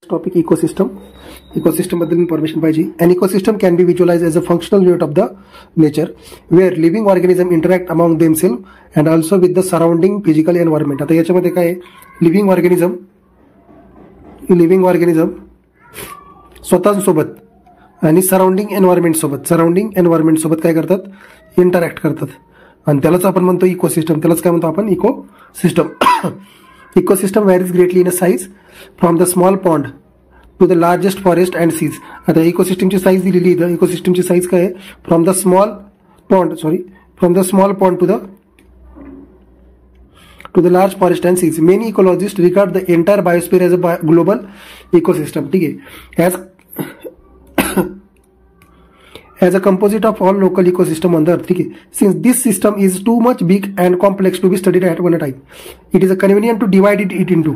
Topic ecosystem. Ecosystem बद्दल information पाहिजे. An ecosystem can be visualized as a functional unit of the nature where living organisms interact among themselves and also with the surrounding physical environment. आता याच्यामध्ये काय living organism स्वतःसोबत आणि surrounding environment सोबत काय करतात, इंटरॅक्ट करतात आणि त्यालाच आपण म्हणतो इकोसिस्टम. त्यालाच काय म्हणतो आपण, ecosystem. Ecosystem varies greatly in a size from the small pond to the largest forest and seas. आता इकोसिस्टमची साईज दिलेली इथं. इकोसिस्टमची साईज काय आहे, from the small pond to the large forest and seas. Many ecologists regard the entire biosphere as a global ecosystem. ठीक है, as a composite of all local ecosystem on the earth. ठीक है, since this system is too much big and complex to be studied at one time, it is a convenient to divide it into.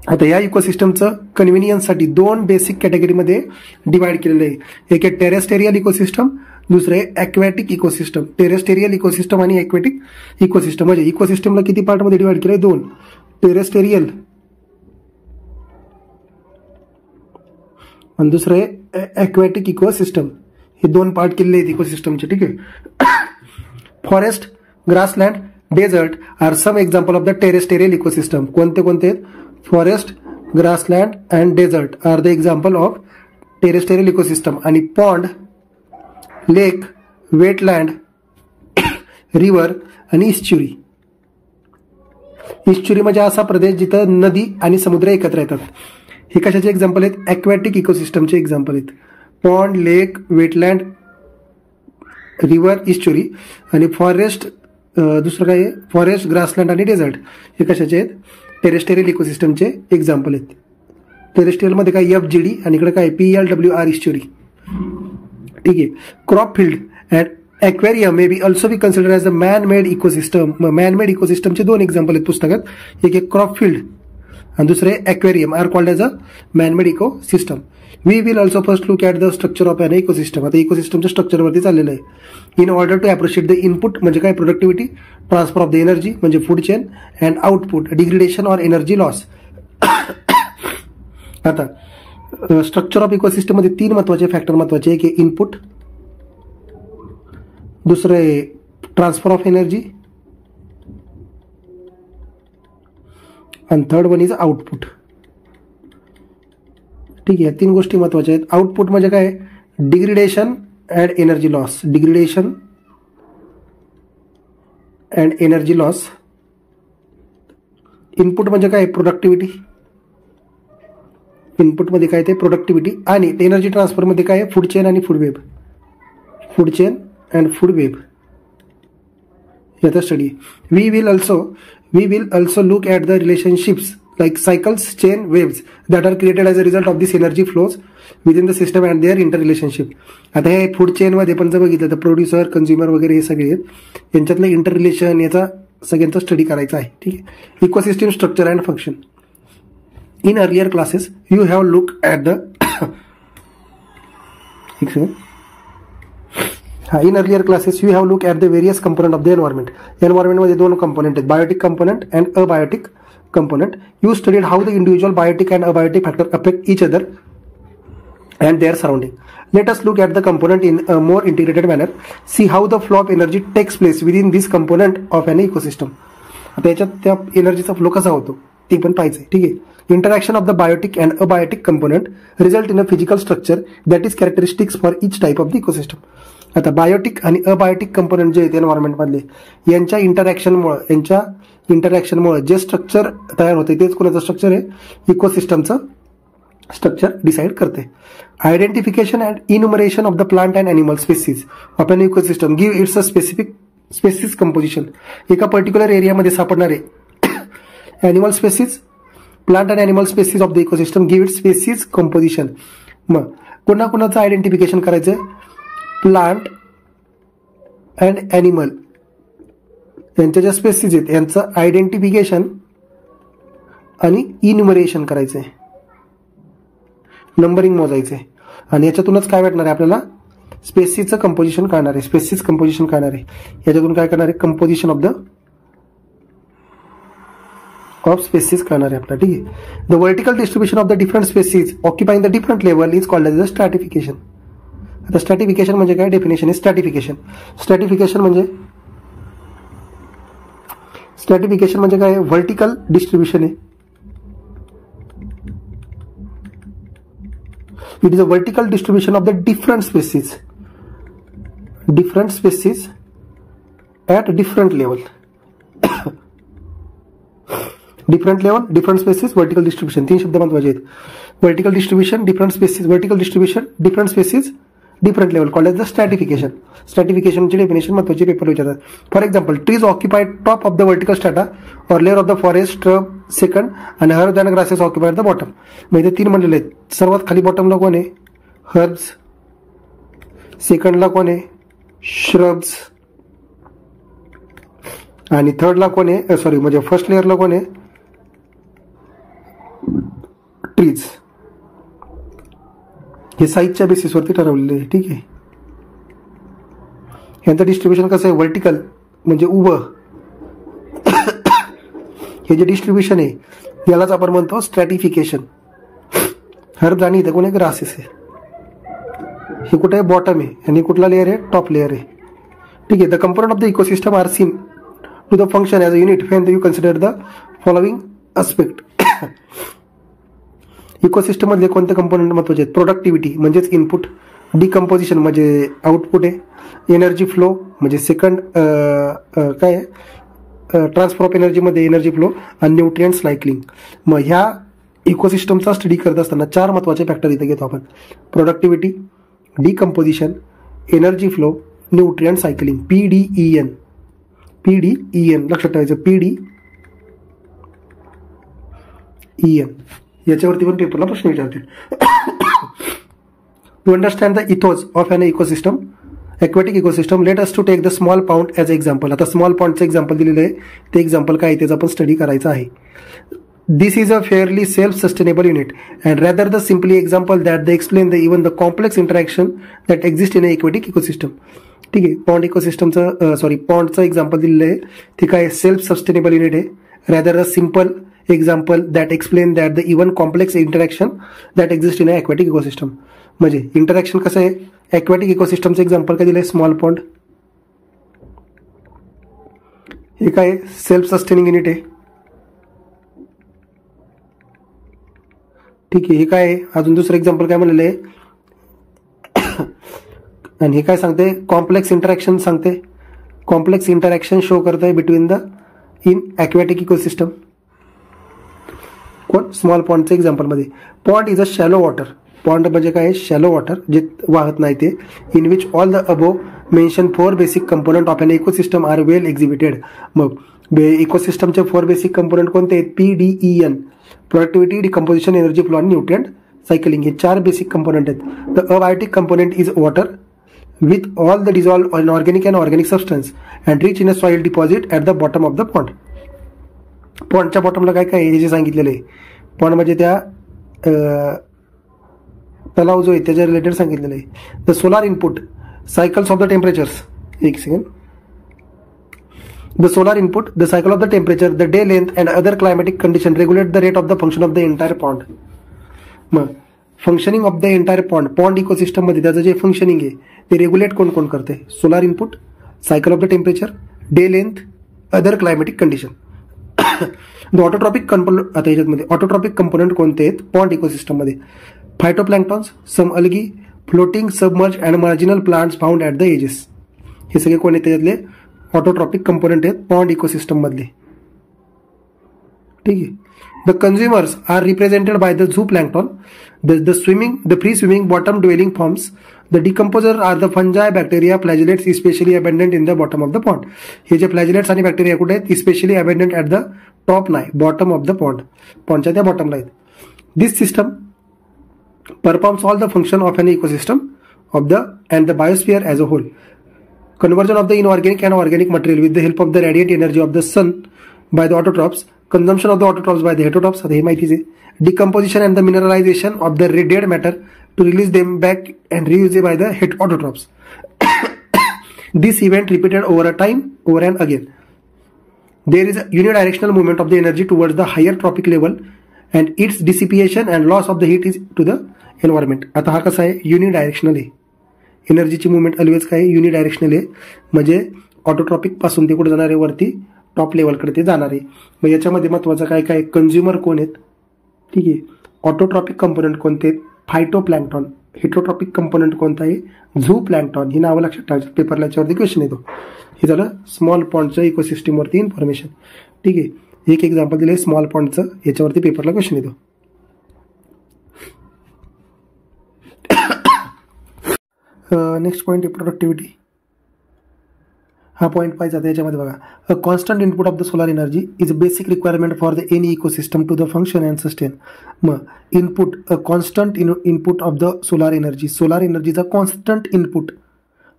आता या इकोसिस्टमचं कन्व्हिनियन्ससाठी दोन basic कॅटेगरीमध्ये divide केलेलं आहे. एक आहे टेरेस्टेरियल इकोसिस्टम, दुसरं आहे ॲक्वॅटिक इकोसिस्टम. टेरेस्टेरियल इकोसिस्टम आणि ॲक्वॅटिक इकोसिस्टम म्हणजे इकोसिस्टमला किती पार्टमध्ये डिवाइड केलंय, दोन. टेरेस्टेरियल आणि दुसरं आहे ॲक्वॅटिक इकोसिस्टम. हे दोन पार्ट केलेले आहेत इकोसिस्टमचे. ठीक आहे. Forest, grassland, desert are some example of the terrestrial ecosystem. कोणते आहेत? Forest, grassland and desert are the example of terrestrial ecosystem. आणि पॉन्ड, लेक, वेटलँड, रिव्हर आणि इस्च्युरी. इस्च्युरी म्हणजे असा प्रदेश जिथं नदी आणि समुद्र एकत्र येतात. हे कशाचे एक्झाम्पल आहेत? ॲक्वॅटिक इकोसिस्टमचे एक्झाम्पल आहेत. Pond, lake, wetland, river, इस्च्युरी. आणि फॉरेस्ट, दुसरं काय आहे, फॉरेस्ट, ग्रासलँड आणि डेझर्ट हे कशाचे आहेत? टेरेस्टेरियल इकोसिस्टमचे एक्झाम्पल आहेत. टेरेस्टेरियलमध्ये काय, FGD आणि इकडे काय, PLWR, इस्च्युरी. ठीक आहे. Crop field and aquarium may be also be consider as a man made ecosystem. Man made इकोसिस्टमचे दोन एक्झाम्पल आहेत पुस्तकात. एक क्रॉप फील्ड आणि दुसरे aquarium are called as a man made ecosystem. We will also first look at the structure of an ecosystem. आता इकोसिस्टमच्या स्ट्रक्चरवरती चाललेलं आहे. In order to appreciate the input म्हणजे काय, productivity, transfer of the energy म्हणजे food chain, and output, degradation or energy loss. आता structure of ecosystem मध्ये तीन महत्वाचे फॅक्टर महत्वाचे. एक आहे इनपुट, दुसरं आहे ट्रान्सफर ऑफ एनर्जी आणि थर्ड वन इज आउटपुट. ठीक आहे, तीन गोष्टी महत्वाच्या आहेत. आउटपुट म्हणजे काय, degradation and energy loss. Degradation and energy loss. Input म्हणजे काय, प्रोडक्टिव्हिटी. इनपुटमध्ये काय ते प्रोडक्टिव्हिटी. आणि एनर्जी ट्रान्सफरमध्ये काय, फूड चेन आणि food web. Food chain and food web याचा study. We will also look at the relationships like cycles, chain, waves that are created as a result of this energy flows within the system and their interrelationship. आता हे food chain मध्ये पण जर बघितलं तर producer, consumer वगैरे हे सगळे आहेत. यांच्यातलं इंटर रिलेशन याचा सगळ्यांचा स्टडी करायचा आहे. ठीक आहे. Ecosystem structure and function. In earlier classes you have look at the in earlier classes you have look at the various component of the environment. एन्व्हायरमेंटमध्ये दोन कंपोनंट आहेत, biotic component and abiotic component. You studied how the individual biotic and abiotic factor affect each other and their surrounding. Let us look at the component in a more integrated manner. See how the flow of energy takes place within this component of an ecosystem. आता याच्यात त्या एनर्जीचा flow कसा होतो ते पण पाहिजे. ठीक आहे. Interaction of the biotic and abiotic component result in a physical structure that is characteristics for each type of the ecosystem. आता बायोटिक आणि अबायोटिक कंपोनंट जे आहेत एन्व्हायरमेंटमधले यांच्या इंटरॅक्शनमुळे जे स्ट्रक्चर तयार होते तेच कोणाचं स्ट्रक्चर आहे, इकोसिस्टमचं स्ट्रक्चर डिसाईड करते. Identification and enumeration of the plant and animal species of an ecosystem give its a specific species composition. एका पर्टिक्युलर एरियामध्ये सापडणारे animal species, plant and animal species of the ecosystem give its species composition. मग कोणाकोणाचं identification करायचं, plant and animal यांच्या ज्या species आहेत यांचं आयडेंटिफिकेशन आणि इन्युमरेशन करायचंय, नंबरिंग मोजायचंय. आणि याच्यातूनच काय भेटणार आहे आपल्याला, स्पेसीजचं कंपोजिशन कळणार आहे. स्पेसीज कंपोजिशन कळणार आहे. याच्यातून काय करणार आहे, composition of the of species करणार आहे आपल्याला. ठीक आहे. The vertical distribution of the different species occupying the different level is called as the stratification. आता स्ट्रॅटिफिकेशन म्हणजे काय? डेफिनेशन आहे स्ट्रॅटिफिकेशन. स्ट्रॅटिफिकेशन म्हणजे काय? व्हर्टिकल डिस्ट्रीब्युशन आहे. It is a vertical distribution of the different species at different level. Different level, different species, vertical distribution. 3 शब्द महत्वाचे आहेत. Vertical distribution, different species, vertical distribution, different species, different level, called as the stratification. Stratification ची definition महत्वाची paper विचारतात. For example, trees occupy top of the vertical strata or layer of the forest, shrub second and herbs and grasses occupy the bottom. म्हणजे 3 म्हणलेले आहेत. सर्वात खाली बॉटमला कोण आहे? Herbs. सेकंडला कोण आहे? श्रब्स. आणि थर्डला कोण आहे? सॉरी, म्हणजे फर्स्ट लेअरला कोण आहे? ट्रीज. हे साईजच्या बेसिसवरती ठरवलेले आहे. ठीक आहे. यांचं डिस्ट्रीब्युशन कसं आहे? व्हर्टिकल म्हणजे उभं. हे जे डिस्ट्रीब्युशन आहे यालाच आपण म्हणतो स्ट्रॅटिफिकेशन. हर्ब्स आणि इथं कोण आहे? ग्रासेस आहे. हे कुठे आहे? बॉटम आहे. आणि कुठला लेअर आहे? टॉप लेअर आहे. ठीक आहे. The component of the ecosystem are seen to the function as a unit when you consider the following aspect. Ecosystem मधले कोणते कंपोनंट महत्वाचे आहेत? प्रोडक्टिव्हिटी म्हणजेच इनपुट, डिकम्पोजिशन म्हणजे आउटपुट आहे, एनर्जी फ्लो म्हणजे सेकंड काय आहे? ट्रान्सफर ऑफ एनर्जी मध्ये एनर्जी फ्लो आणि न्यूट्रिएंट सायकलिंग. मग ह्या इकोसिस्टमचा स्टडी करत असताना 4 महत्वाचे फॅक्टर इथे घेतो आपण. Productivity, decomposition, energy flow, nutrient cycling. PDEN लक्षात ठेवायचं. PDEN याच्यावरती पण पेपरला प्रश्न विचारतील. To understand the ethos of an ecosystem, aquatic ecosystem, let us to take the small pound as example. आता स्मॉल पाउंडचं एक्झाम्पल दिलेलं आहे. ते एक्झाम्पल काय आहे त्याचा आपण स्टडी करायचा आहे. This is a fairly self sustainable unit and rather the simply example that they explain the even the complex interaction that exist in a aquatic ecosystem. ठीक आहे. पॉन्ड इकोसिस्टमचं पॉन्डचं एक्झाम्पल दिलेलं आहे. ते काय? सेल्फ सस्टेनेबल युनिट आहे. Rather a simple example that explain that the even complex interaction that exist in a aquatic ecosystem. म्हणजे interaction कसं आहे? एक्वेटिक इकोसिस्टमचं एक्झाम्पल काय दिलं आहे? Small pond. हे काय? सेल्फ सस्टेनिंग युनिट आहे. ठीक आहे. हे काय आहे? अजून दुसरं एक्झाम्पल काय म्हणलेलं आहे? आणि हे काय सांगते? कॉम्प्लेक्स इंटरॅक्शन सांगते. कॉम्प्लेक्स इंटरॅक्शन शो करतोय between the in aquatic ecosystem. कोण? स्मॉल पॉन्डचं एक्झाम्पलमध्ये. Pond is a shallow water. पॉन्ड म्हणजे काय? शॅलो वॉटर, जे वाहत नाही ते. In which all the above mention 4 basic component of an ecosystem are well exhibited. मग इकोसिस्टमचे 4 बेसिक कंपोनंट कोणते आहेत? PDEN, productivity, decomposition, energy flow आणि न्यूट्रिएंट सायकलिंग. हे 4 बेसिक कंपोनंट आहेत. The abiotic component is water with all the dissolved inorganic and organic substance and rich in a soil deposit at the bottom of the pond. पॉन्डच्या बॉटमला काय काय हे जे सांगितलेलं आहे? Pond म्हणजे त्या तलाव जो आहे त्याच्या रिलेटेड सांगितलेलं आहे. The solar input, cycles of the temperatures. एक second. The solar input, the cycle of the temperature, the day length and other climatic condition regulate the rate of the function of the entire pond. मग functioning of the entire pond ecosystem मध्ये त्याचं जे functioning आहे ते regulate कोण कोण करते? Solar input, cycle of the temperature, day length, other climatic condition. The autotrophic component. आता याच्यामध्ये ऑटोट्रॉपिक कंपोनंट कोणते आहेत पॉन्ड इकोसिस्टम मध्ये? Phytoplanktons, some algae, floating, submerge and marginal plants found at the edges. हे सगळे कोण आहेत? त्याच्यातले ऑटोट्रॉपिक कंपोनंट आहेत पॉन्ड इकोसिस्टम मधले. ठीक आहे. The consumers are represented by the zooplankton, the free swimming bottom dwelling forms. The decomposers are the fungi, bacteria, flagellates, especially abundant in the bottom of the pond. हे जे flagellates आणि bacteria कुठे आहेत? Especially abundant at the top नाही, bottom of the pond. पॉन्डच्या त्या बॉटमला आहेत. This system performs all the function of an ecosystem of the and the biosphere as a whole. Conversion of the inorganic and organic material with the help of the radiant energy of the sun by the autotrophs. Consumption of the autotrophs by the heterotrophs. आता हे माहितीच आहे. Decomposition and the mineralization of the dead matter to release them back and reuse it by the autotrophs. This event repeated over a time, over and again. There is a unidirectional movement of the energy towards the higher trophic level and its dissipation and loss of the heat is to the environment. आता हा कसा आहे, unidirectional आहे. एनर्जीची movement always काय आहे, unidirectional आहे. म्हणजे ऑटोट्रॉपिक पासून ते कुठे जाणार आहे, वरती टॉप लेवलकडे ते जाणार आहे. मग याच्यामध्ये महत्वाचं काय काय, कंझ्युमर कोण आहेत, ठीक आहे. ऑटोट्रॉपिक कंपोनंट कोणते आहेत, फायटोप्लॅन्क्टॉन. हेट्रोट्रॉपिक कंपोनंट कोणता आहे, झू प्लॅन्क्टॉन. ही नावं लक्षात ठेवायची, पेपरला याच्यावरती क्वेश्चन येतो. हे झालं स्मॉल पॉन्डच्या इकोसिस्टीमवरती इन्फॉर्मेशन, ठीक आहे. एक एक्झाम्पल दिले स्मॉल पॉन्डचं, याच्यावरती पेपरला क्वेश्चन येतो. नेक्स्ट पॉईंट आहे प्रोडक्टिव्हिटी. हा पॉईंट पाहिजे आता याच्यामध्ये बघा. A constant input of the solar energy is a basic requirement for the any ecosystem to the function and sustain. मग input, a constant input of the solar energy, solar एनर्जीचा constant input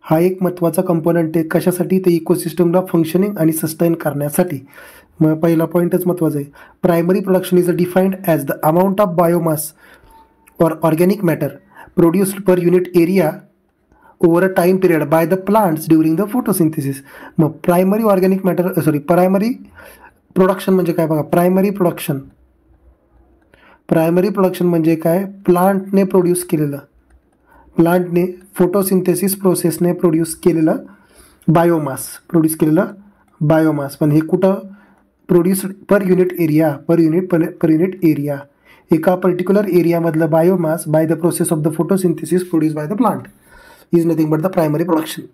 हा एक महत्त्वाचा component आहे. कशासाठी, ते इकोसिस्टमला functioning आणि sustain करण्यासाठी. मग पहिला पॉईंटच महत्त्वाचा आहे. Primary production is defined as the amount of biomass or organic matter produced per unit area over a time period by the plants during the photosynthesis. मग primary organic matter primary production म्हणजे काय बघा. Primary production म्हणजे काय, प्लांटने produce केलेलं, प्लांटने photosynthesis प्रोसेसने प्रोड्यूस केलेलं बायोमास. पण हे कुठं प्रोड्यूस, पर युनिट एरिया, एका पर्टिक्युलर एरियामधलं biomass by the process of the photosynthesis produce by the plant is nothing but the primary production.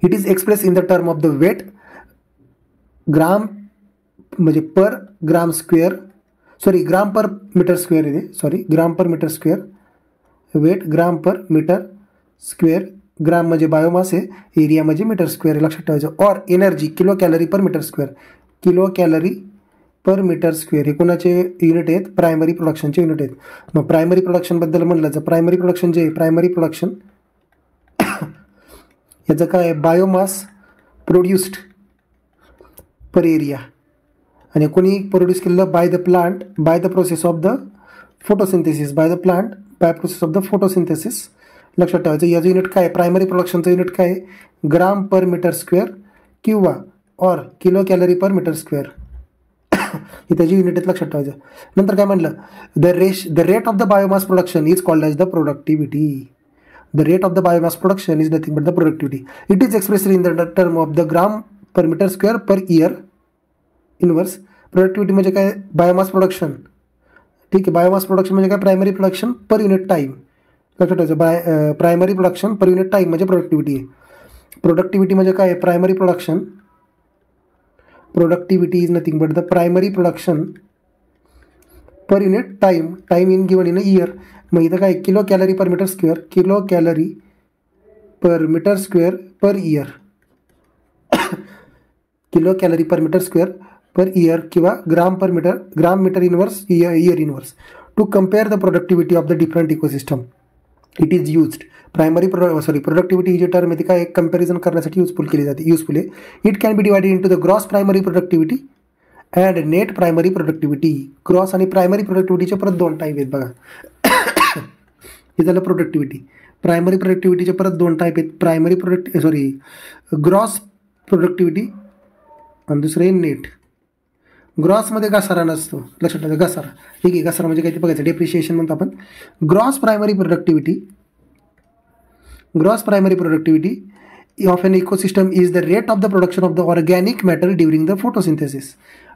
It is expressed in the term of the weight ग्राम म्हणजे पर ग्राम square, sorry ग्राम per metre square आहे, ग्राम per metre square. Weight ग्राम per metre square. ग्राम म्हणजे biomass आहे, area म्हणजे metre square आहे, लक्षात ठेवायचं. और energy kilo calorie per metre square. Kilo calorie per metre square हे कोणाचे युनिट आहेत, प्रायमरी प्रोडक्शनचे युनिट आहेत. मग प्रायमरी प्रोडक्शनबद्दल म्हणलं तर प्रायमरी प्रोडक्शन जे आहे, प्रायमरी प्रोडक्शन याचं काय आहे, बायोमास प्रोड्युस्ड पर एरिया. आणि कोणी प्रोड्यूस केलेलं, bye the plant by the process of the photosynthesis, लक्षात ठेवायचं. याचं युनिट काय आहे, प्रायमरी प्रोडक्शनचं युनिट काय आहे, ग्राम पर मीटर स्क्वेअर किंवा और kilo calorie per metre square. हे त्याची युनिट आहेत, लक्षात ठेवायचं. नंतर काय म्हणलं, the rate of the biomass production is called as the productivity. The rate of the biomass production is nothing but the productivity. It is expressed in the term of the gram per metre square per year inverse. Productivity म्हणजे काय, biomass production, ठीक आहे. Biomass production म्हणजे काय, primary production per unit time, लक्षात ठेवायचं. Primary production per unit time म्हणजे productivity आहे. प्रोडक्टिव्हिटी म्हणजे काय, primary production. Productivity is nothing but the primary production per unit time in given in a year. मग इथं काय, kilo calorie per metre square, kilo calorie per metre square per year, kilo calorie per metre square per year किंवा gram metre inverse year inverse. To compare the productivity of the different ecosystem it is used. Productivity ही जी term आहे ती काय, comparison करण्यासाठी useful आहे. It can be divided into the gross primary productivity and net primary productivity. Gross आणि primary प्रोडक्टिव्हिटीचे परत दोन टाईप आहेत बघा. हे झालं प्रोडक्टिव्हिटी. प्रायमरी प्रोडक्टिव्हिटीचे परत दोन टाईप आहेत, ग्रॉस प्रोडक्टिव्हिटी आणि दुसरे नेट. ग्रॉसमध्ये घसारा नसतो, लक्षात ठेवा, घसारा, ठीक आहे. घसारा म्हणजे काय ते बघायचं, डेप्रिशिएशन म्हणतो आपण. Gross primary productivity of an ecosystem is the rate of the production of the organic matter during the photosynthesis.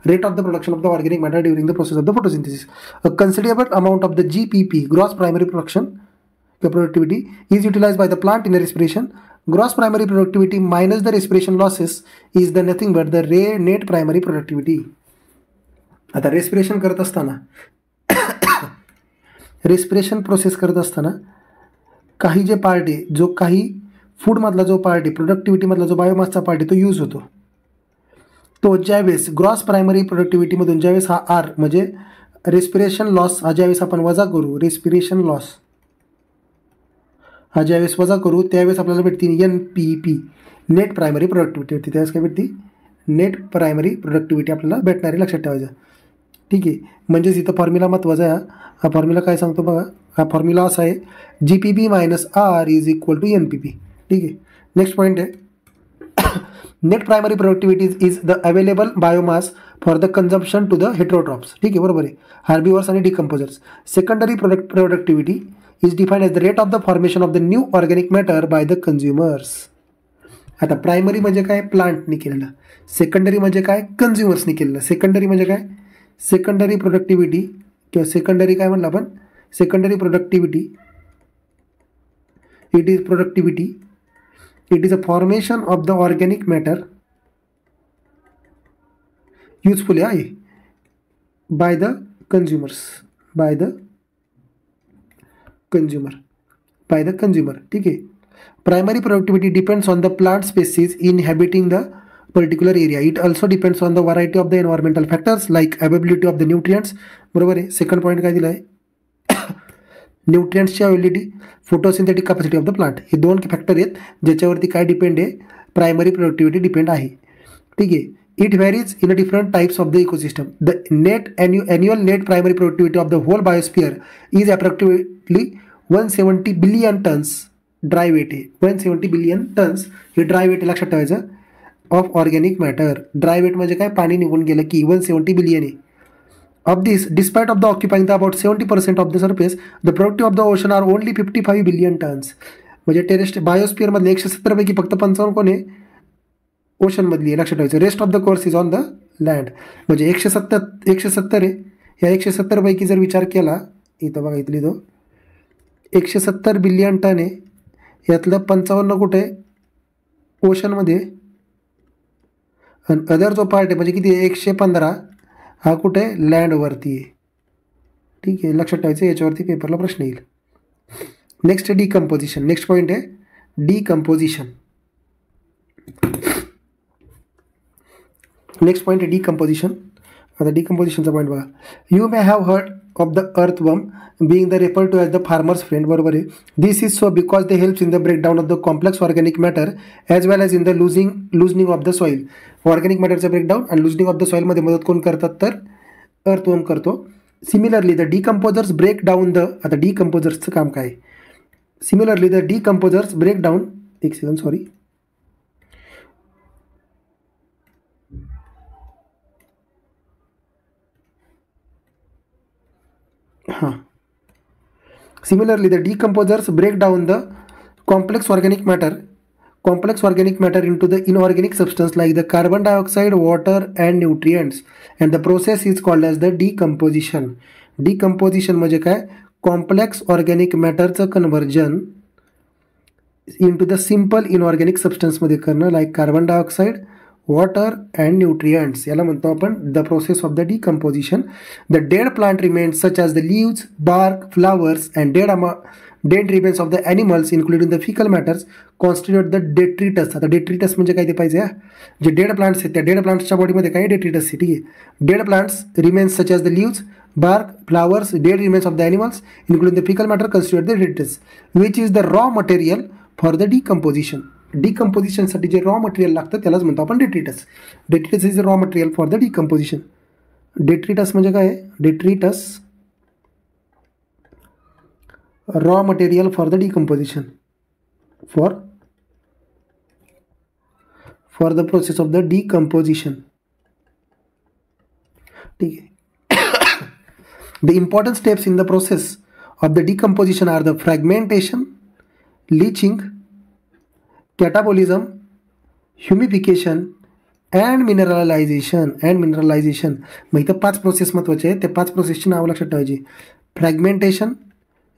Rate of the production of the organic matter during the process of the photosynthesis. A considerable amount of the GPP, gross primary production, the productivity, is utilized by the plant in the respiration. Gross primary productivity minus the respiration losses is the nothing but the net primary productivity. आता respiration करत असताना, respiration process करत असताना काही जे part आहे, जो काही फूडमधला जो पार्ट आहे, प्रोडक्टिव्हिटीमधला जो बायोमासचा पार्ट आहे तो यूज होतो. तो ज्यावेळेस ग्रॉस प्रायमरी प्रोडक्टिव्हिटीमधून ज्यावेळेस हा आर म्हणजे रेस्पिरेशन लॉस हा ज्यावेळेस आपण वजा करू, रेस्पिरेशन लॉस हा ज्यावेळेस वजा करू त्यावेळेस आपल्याला भेटते NPP, नेट प्रायमरी प्रोडक्टिव्हिटी भेटते. त्यावेळेस काय भेटते, नेट प्रायमरी प्रोडक्टिव्हिटी आपल्याला भेटणारी, लक्षात ठेवायचं, ठीक आहे. म्हणजेच इथं फॉर्म्युला महत्त्वाचा आहे. हा फॉर्म्युला काय सांगतो बघा, हा फॉर्म्युला असा आहे, GPP - R is equal to NPP, ठीक आहे. नेक्स्ट पॉईंट आहे net primary productivity is the available biomass for the consumption to the heterotrophs. ठीक आहे, बरोबर आहे. हार्बिवर्स आणि decomposers. Secondary productivity is defined as the rate of the formation of the new organic matter by the consumers. आता primary म्हणजे काय, प्लांटनी केलेलं. Secondary म्हणजे काय, कन्झ्युमर्सनी केलेलं. सेकंडरी म्हणजे काय, सेकंडरी प्रोडक्टिव्हिटी किंवा सेकंडरी काय म्हणलं आपण, secondary productivity. It is productivity, it is a formation of the organic matter useful आहे by the consumers, by the consumer. ठीक आहे. Primary productivity depends on the plant species inhabiting the particular area. It also depends on the variety of the environmental factors like availability of the nutrients. बरोबर आहे. Second point काय दिला आहे, न्यूट्रियंट्सची availability, photosynthetic capacity of the plant. हे दोन factor आहेत ज्याच्यावरती काय डिपेंड आहे, प्रायमरी प्रोडक्टिव्हिटी डिपेंड आहे. ठीक आहे. It varies in a different types of the ecosystem. The net annual net primary productivity of the whole biosphere is approximately 170 billion tons dry weight आहे. 170 बिलियन टन्स हे dry weight लक्षात ठेवायचं of organic matter. Dry weight म्हणजे काय, पाणी निघून गेलं की 170 बिलियन आहे. Of this, despite of the occupying the about 70% of the surface, the productive of the ocean are only 55 billion tons. म्हणजे टेरेस्ट बायोस्फिअरमधले 170 पैकी फक्त 55 कोण आहे, ओशनमधली आहे. लक्षात ठेवायचं. Rest of the course is on the land. म्हणजे 170 आहे. ह्या 170 पैकी जर विचार केला, इथं बघा इथली तो 170 बिलियन टन आहे, यातलं 55 कुठे आहे, ओशनमध्ये. आणि अदर जो पार्ट आहे म्हणजे किती आहे, 115 हा कुठे आहे, लँडवरती आहे. ठीक आहे, लक्षात ठेवायचं. याच्यावरती पेपरला प्रश्न येईल. नेक्स्ट आहे डिकम्पोजिशन. नेक्स्ट पॉईंट आहे डिकम्पोजिशन. नेक्स्ट पॉईंट आहे डिकम्पोजिशन. आता डिकम्पोजिशनचा पॉईंट बघा. You may have heard of the earthworm being the referred to as the farmer's friend. बरोबर आहे. This is so because they helps in the breakdown of the complex organic matter as well as in the loosening of the soil. Organic मॅटरचं breakdown आणि loosening of the सॉईलमध्ये मदत कोण करतात, तर earthworm करतो. Similarly the decomposers break down the, आता डिकम्पोजर्सचं काम काय, similarly the decomposers break down, एक सेकंड सॉरी, हां. Similarly, the decomposers break down the complex organic matter into the inorganic substance like the carbon dioxide, water and nutrients, and the process is called as the decomposition. Decomposition म्हणजे काय, complex organic matterचं conversion into the simple inorganic substance मध्ये करणं, like carbon dioxide, water and nutrients. याला म्हणतो आपण the process of the decomposition. The dead plant remains such as the leaves, bark, flowers and dead remains of the animals including the fecal matters constitute the detritus. आता detritus म्हणजे काय ते पाहिजे. जे dead plants आहेत त्या dead प्लांट्सच्या बॉडीमध्ये काय detritus आहे. ठीक आहे. Dead plants remains such as the leaves, bark, flowers, dead remains of the animals including the fecal matter constitute the detritus which is the raw material for the decomposition. डिकम्पोजिशनसाठी जे raw material लागतं त्यालाच म्हणतो आपण detritus. Detritus is raw material for the decomposition. Detritus म्हणजे काय, detritus raw material for the decomposition for the process of the decomposition. ठीक आहे. The important steps in the process of the decomposition are the fragmentation, leaching, catabolism, humification and mineralisation. मग इथं 5 process महत्त्वाचे आहेत. त्या 5 प्रोसेसची नावं लक्षात ठेवायची. Fragmentation,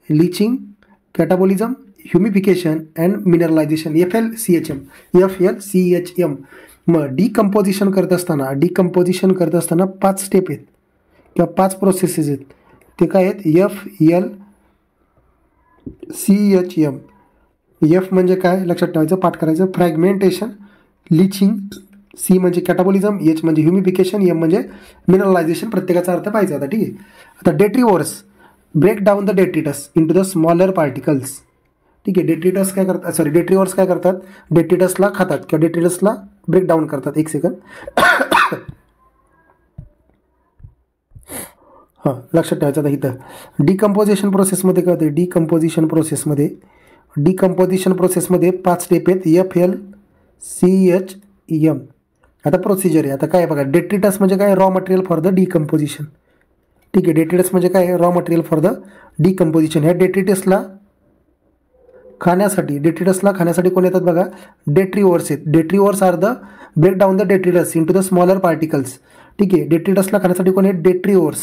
leaching, catabolism, humification and mineralisation. FLCHM. मग डिकम्पोजिशन करत असताना 5 स्टेप आहेत किंवा 5 प्रोसेसेस आहेत. ते काय आहेत, FLCHM. F म्हणजे काय लक्षात ठेवायचं, पाठ करायचं. फ्रॅगमेंटेशन, लिचिंग, C म्हणजे कॅटाबॉलिझम, H म्हणजे ह्युमिफिकेशन, M म्हणजे मिनरलायझेशन. प्रत्येकाचा अर्थ पाहिजे. आता ठीक आहे. आता detritivores break down the detritus into the smaller particles. ठीक आहे. डेट्रिव्हर्स काय करतात, डेट्रिटसला खातात किंवा डेट्रिटसला ब्रेक डाऊन करतात. एक सेकंड. हां, लक्षात ठेवायचं. आता इथं डिकम्पोजिशन प्रोसेसमध्ये काय होते, डिकम्पोजिशन प्रोसेसमध्ये 5 स्टेप आहेत. FLCHM. एम. आता प्रोसिजर आहे. आता काय आहे बघा, डेट्रिटस म्हणजे काय, raw material for the decomposition. ठीक आहे, डेट्रिटस म्हणजे काय, raw material for the decomposition. ह्या डेट्रिटसला खाण्यासाठी कोण येतात बघा, डेट्रिओर्स आहेत. Detritivores are the break down the detritus in to the smaller particles. ठीक आहे, डेट्रिटसला खाण्यासाठी कोण आहेत, डेट्रिओर्स.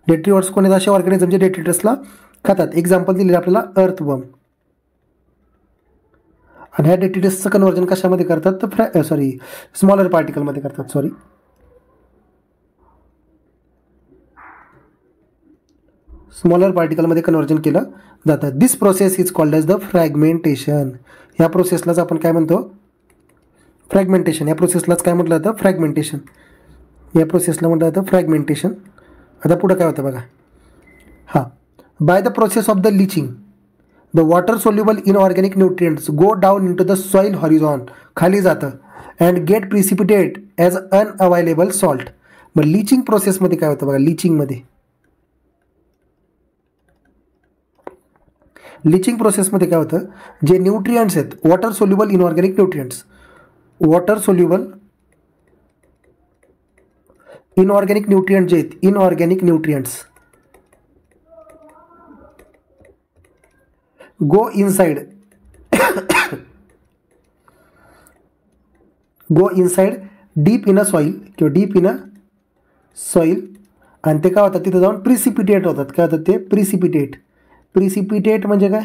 डेट्रिओर्स कोण आहेत, असे ऑर्गॅनिझम जे डेट्रिटसला खातात. एक्झाम्पल दिलेले आपल्याला अर्थवर्म. आणि ह्या डेट्रिटसचं कन्व्हर्जन कशामध्ये करतात, तर स्मॉलर पार्टिकलमध्ये करतात. स्मॉलर पार्टिकलमध्ये कन्व्हर्जन केलं जातं. This process is called as the fragmentation. ह्या प्रोसेसलाच आपण काय म्हणतो, फ्रॅगमेंटेशन. या प्रोसेसलाच काय म्हटलं जातं, फ्रॅगमेंटेशन. या प्रोसेसला म्हटलं जातं फ्रॅगमेंटेशन. आता पुढं काय होतं बघा, हां, by the process of the leaching the water soluble inorganic nutrients go down in to the soil horizon, खाली जातं, and get precipitate as unavailable salt. मग लिचिंग प्रोसेसमध्ये काय होतं बघा, लिचिंग प्रोसेसमध्ये काय होतं, जे न्यूट्रिएंट्स आहेत, water soluble inorganic nutrients, water soluble inorganic nutrient जे आहेत, inorganic nutrients go inside deep in a soil किंवा डीप इन अ सॉईल, आणि ते काय होतात, तिथं जाऊन प्रिसिपिटेट होतात. काय होतात ते, प्रिसिपिटेट म्हणजे काय,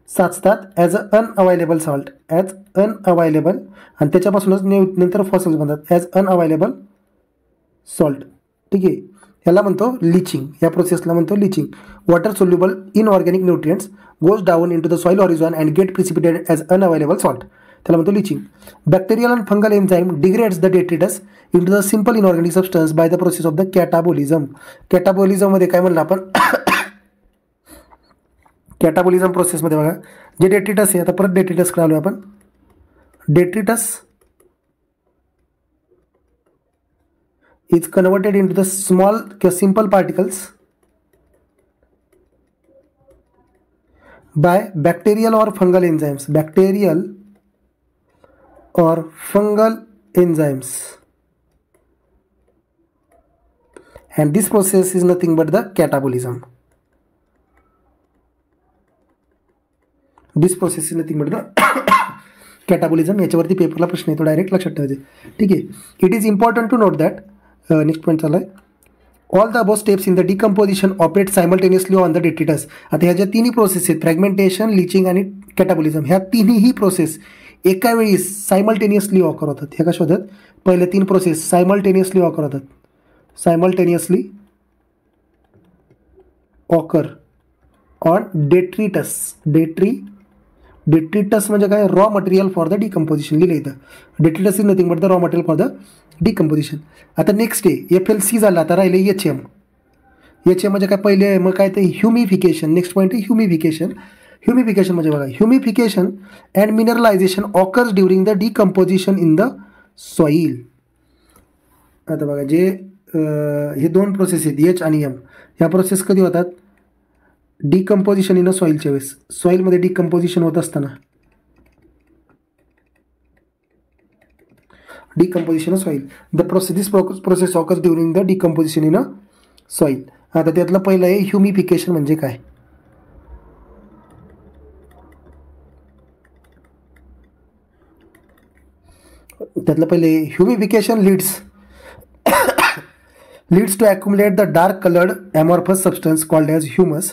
साचतात ॲज अ अनअवायलेबल सॉल्ट, ॲज अनअवायलेबल, आणि त्याच्यापासूनच नंतर फॉसिल्स बनतात, ॲज अनअवायलेबल सॉल्ट. ठीक आहे, याला म्हणतो लिचिंग. या प्रोसेसला म्हणतो leaching. Water soluble inorganic nutrients goes down in to the soil horizon and get precipitated as unavailable salt, त्याला म्हणतो leaching. Bacterial and fungal enzyme degrades the detritus in to the simple inorganic substance by the process of the catabolism. कॅटाबोलिझममध्ये काय म्हणलं आपण, कॅटाबोलिझम प्रोसेसमध्ये बघा, जे detritus आहे, आता परत डेट्रिटसकडे आलो आपण. Detritus is converted into to द स्मॉल किंवा सिम्पल पार्टिकल्स बाय बॅक्टेरियल और fungal enzymes, and this process is nothing but the catabolism. Catabolism. याच्यावरती पेपरला प्रश्न येतो डायरेक्ट, लक्षात ठेवायचे. ठीक आहे, it is important to note that, next point चालू आहे, all the above steps in the decomposition operate simultaneously on the detritus. आता ह्या ज्या तिन्ही प्रोसेस आहेत, फ्रॅगमेंटेशन, लिचिंग आणि कॅटाबोलिझम, ह्या तिन्ही प्रोसेस एका वेळी सायमल्टेनियसली ऑकर होतात. ह्या कशा होतात, पहिले तीन प्रोसेस सायमल्टेनियसली ऑकर होतात, simultaneously occur on detritus. Detritus म्हणजे काय, raw material for the decomposition. लिहिलं इथं, detritus is nothing but the raw material for the decomposition. आता नेक्स्ट आहे FLC झाला, आता राहिले HM. म्हणजे काय, पहिले मग काय ते ह्युमिफिकेशन. नेक्स्ट पॉईंट आहे ह्युमिफिकेशन. ह्युमिफिकेशन म्हणजे बघा, humification and mineralisation occurs during the decomposition in the soil. आता बघा, जे हे दोन प्रोसेस आहेत, H आणि M, ह्या प्रोसेस कधी होतात, डिकम्पोजिशन इन अ सॉईलच्या वेळेस. सॉईलमध्ये डिकम्पोजिशन होत असताना, decomposition of soil. This process occurs during the decomposition in a soil. आता त्यातलं पहिलं आहे ह्युमिफिकेशन म्हणजे काय. त्यातलं पहिले ह्युमिफिकेशन leads to accumulate the dark colored amorphous substance called as humus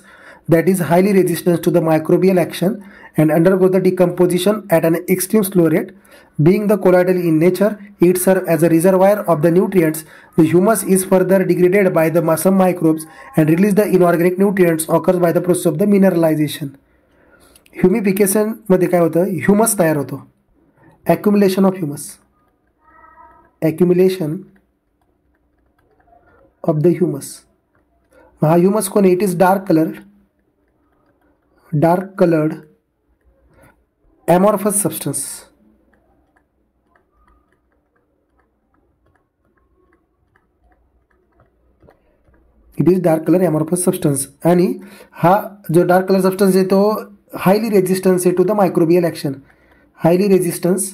that is highly resistant to the microbial action and undergoes the decomposition at an extreme slow rate. Being the colloidal in nature, it serves as a reservoir of the nutrients. The humus is further degraded by the some microbes and release the inorganic nutrients occurs by the process of the mineralization. Humification मध्ये काय होतं, humus तयार होतो. accumulation of humus हा humus कोण, it is dark coloured amorphous substance. It is dark colour amorphous substance. आणि हा जो डार्क कलर सबस्टन्स आहे तो हायली रेजिस्टन्स आहे to the microbial action. Highly resistance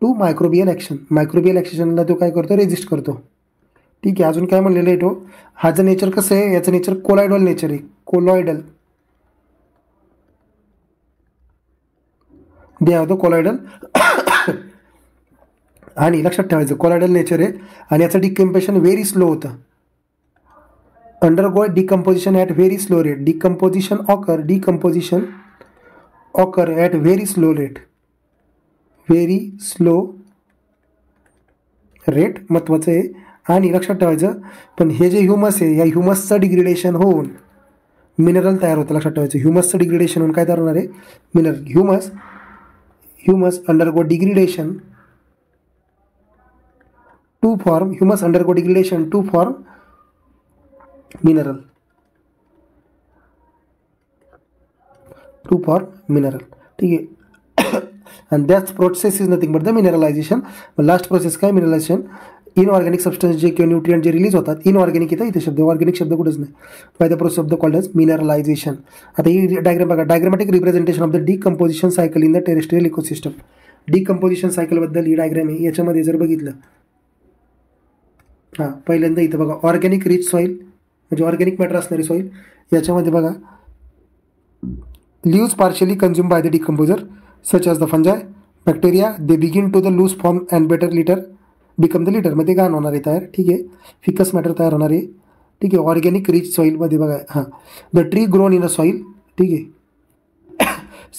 to microbial action. Microbial ॲक्शनला तो काय करतो, रेजिस्ट करतो. ठीक आहे. अजून काय म्हणलेलं आहे तो, ह्याचं नेचर कसं आहे, याचं नेचर कोलॉइडल नेचर आहे. कोलॉइडल दे होतो कोलॉइडल. आणि लक्षात ठेवायचं कोलॉइडल नेचर आहे आणि याचं डिकम्पोजिशन व्हेरी स्लो होतं. Undergo decomposition at very slow rate. Decomposition occur at very slow rate. Very slow rate महत्त्वाचं आहे. आणि लक्षात ठेवायचं, पण हे जे ह्युमस आहे, या ह्युमसचं डिग्रेडेशन होऊन मिनरल तयार होतं. लक्षात ठेवायचं, ह्युमसचं डिग्रेडेशन होऊन काय तयार होणार आहे, mineral. Humus undergo degradation to form mineral. ठीक आहे. and that process is nothing but the mineralization. Last process काय, मिनरलायझेशन. इनऑर्गॅनिक सबस्टन्स जे किंवा न्यूट्रिएंट जे रिलीज होतात, इनऑर्गॅनिक येतं इथे शब्द, ऑर्गॅनिक शब्द कुठंच नाही. By the process of the called as mineralisation. आता ही डायग्राम बघा, diagrammatic representation of the decomposition cycle in the terrestrial ecosystem. Decomposition सायकलबद्दल ही डायग्राम आहे. याच्यामध्ये जर बघितलं, हां पहिल्यांदा इथं बघा ऑर्गॅनिक रिच सॉईल, म्हणजे ऑर्गॅनिक मॅटर असणारी सॉईल. याच्यामध्ये बघा leaves partially consumed by the decomposer such as the fungi, bacteria, they begin to the loose form and better litter become the litter. मध्ये घाण होणार आहे तयार. ठीक आहे. फिकस मॅटर तयार होणार आहे. ठीक आहे. ऑर्गॅनिक रिच सॉईलमध्ये बघा, हां the tree grown in a soil. ठीक आहे.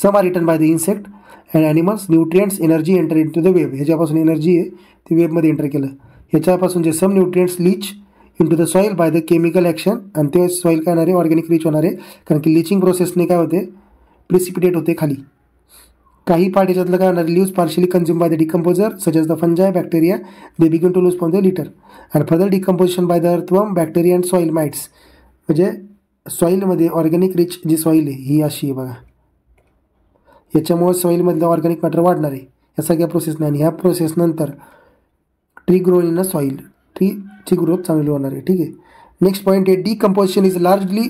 Some are eaten by the insect and animals. Nutrients energy enter in to the web. ह्याच्यापासून एनर्जी आहे ती वेबमध्ये एंटर केलं. ह्याच्यापासून जे some nutrients leach into the soil by the chemical action. आणि ते सॉईल काय होणार आहे, ऑर्गॅनिक रिच होणार आहे. कारण की लिचिंग प्रोसेसने काय होते, प्रिसिपिटेट होते खाली. काही पार्ट याच्यातलं काय होणार, leaves partially consume by the decomposer such as the fungi, bacteria, they begin to lose from the litter. आणि further decomposition by the earthworm, bacteria and soil mites. म्हणजे सॉईलमध्ये ऑर्गॅनिक रिच जी सॉईल आहे ही अशी आहे बघा. याच्यामुळे सॉईलमधलं ऑर्गॅनिक मॅटर वाढणार आहे या सगळ्या प्रोसेसने. आणि ह्या प्रोसेसनंतर tree grown in a soil, ट्रीची ग्रोथ चांगली होणार आहे. ठीक आहे. नेक्स्ट पॉईंट आहे, decomposition is largely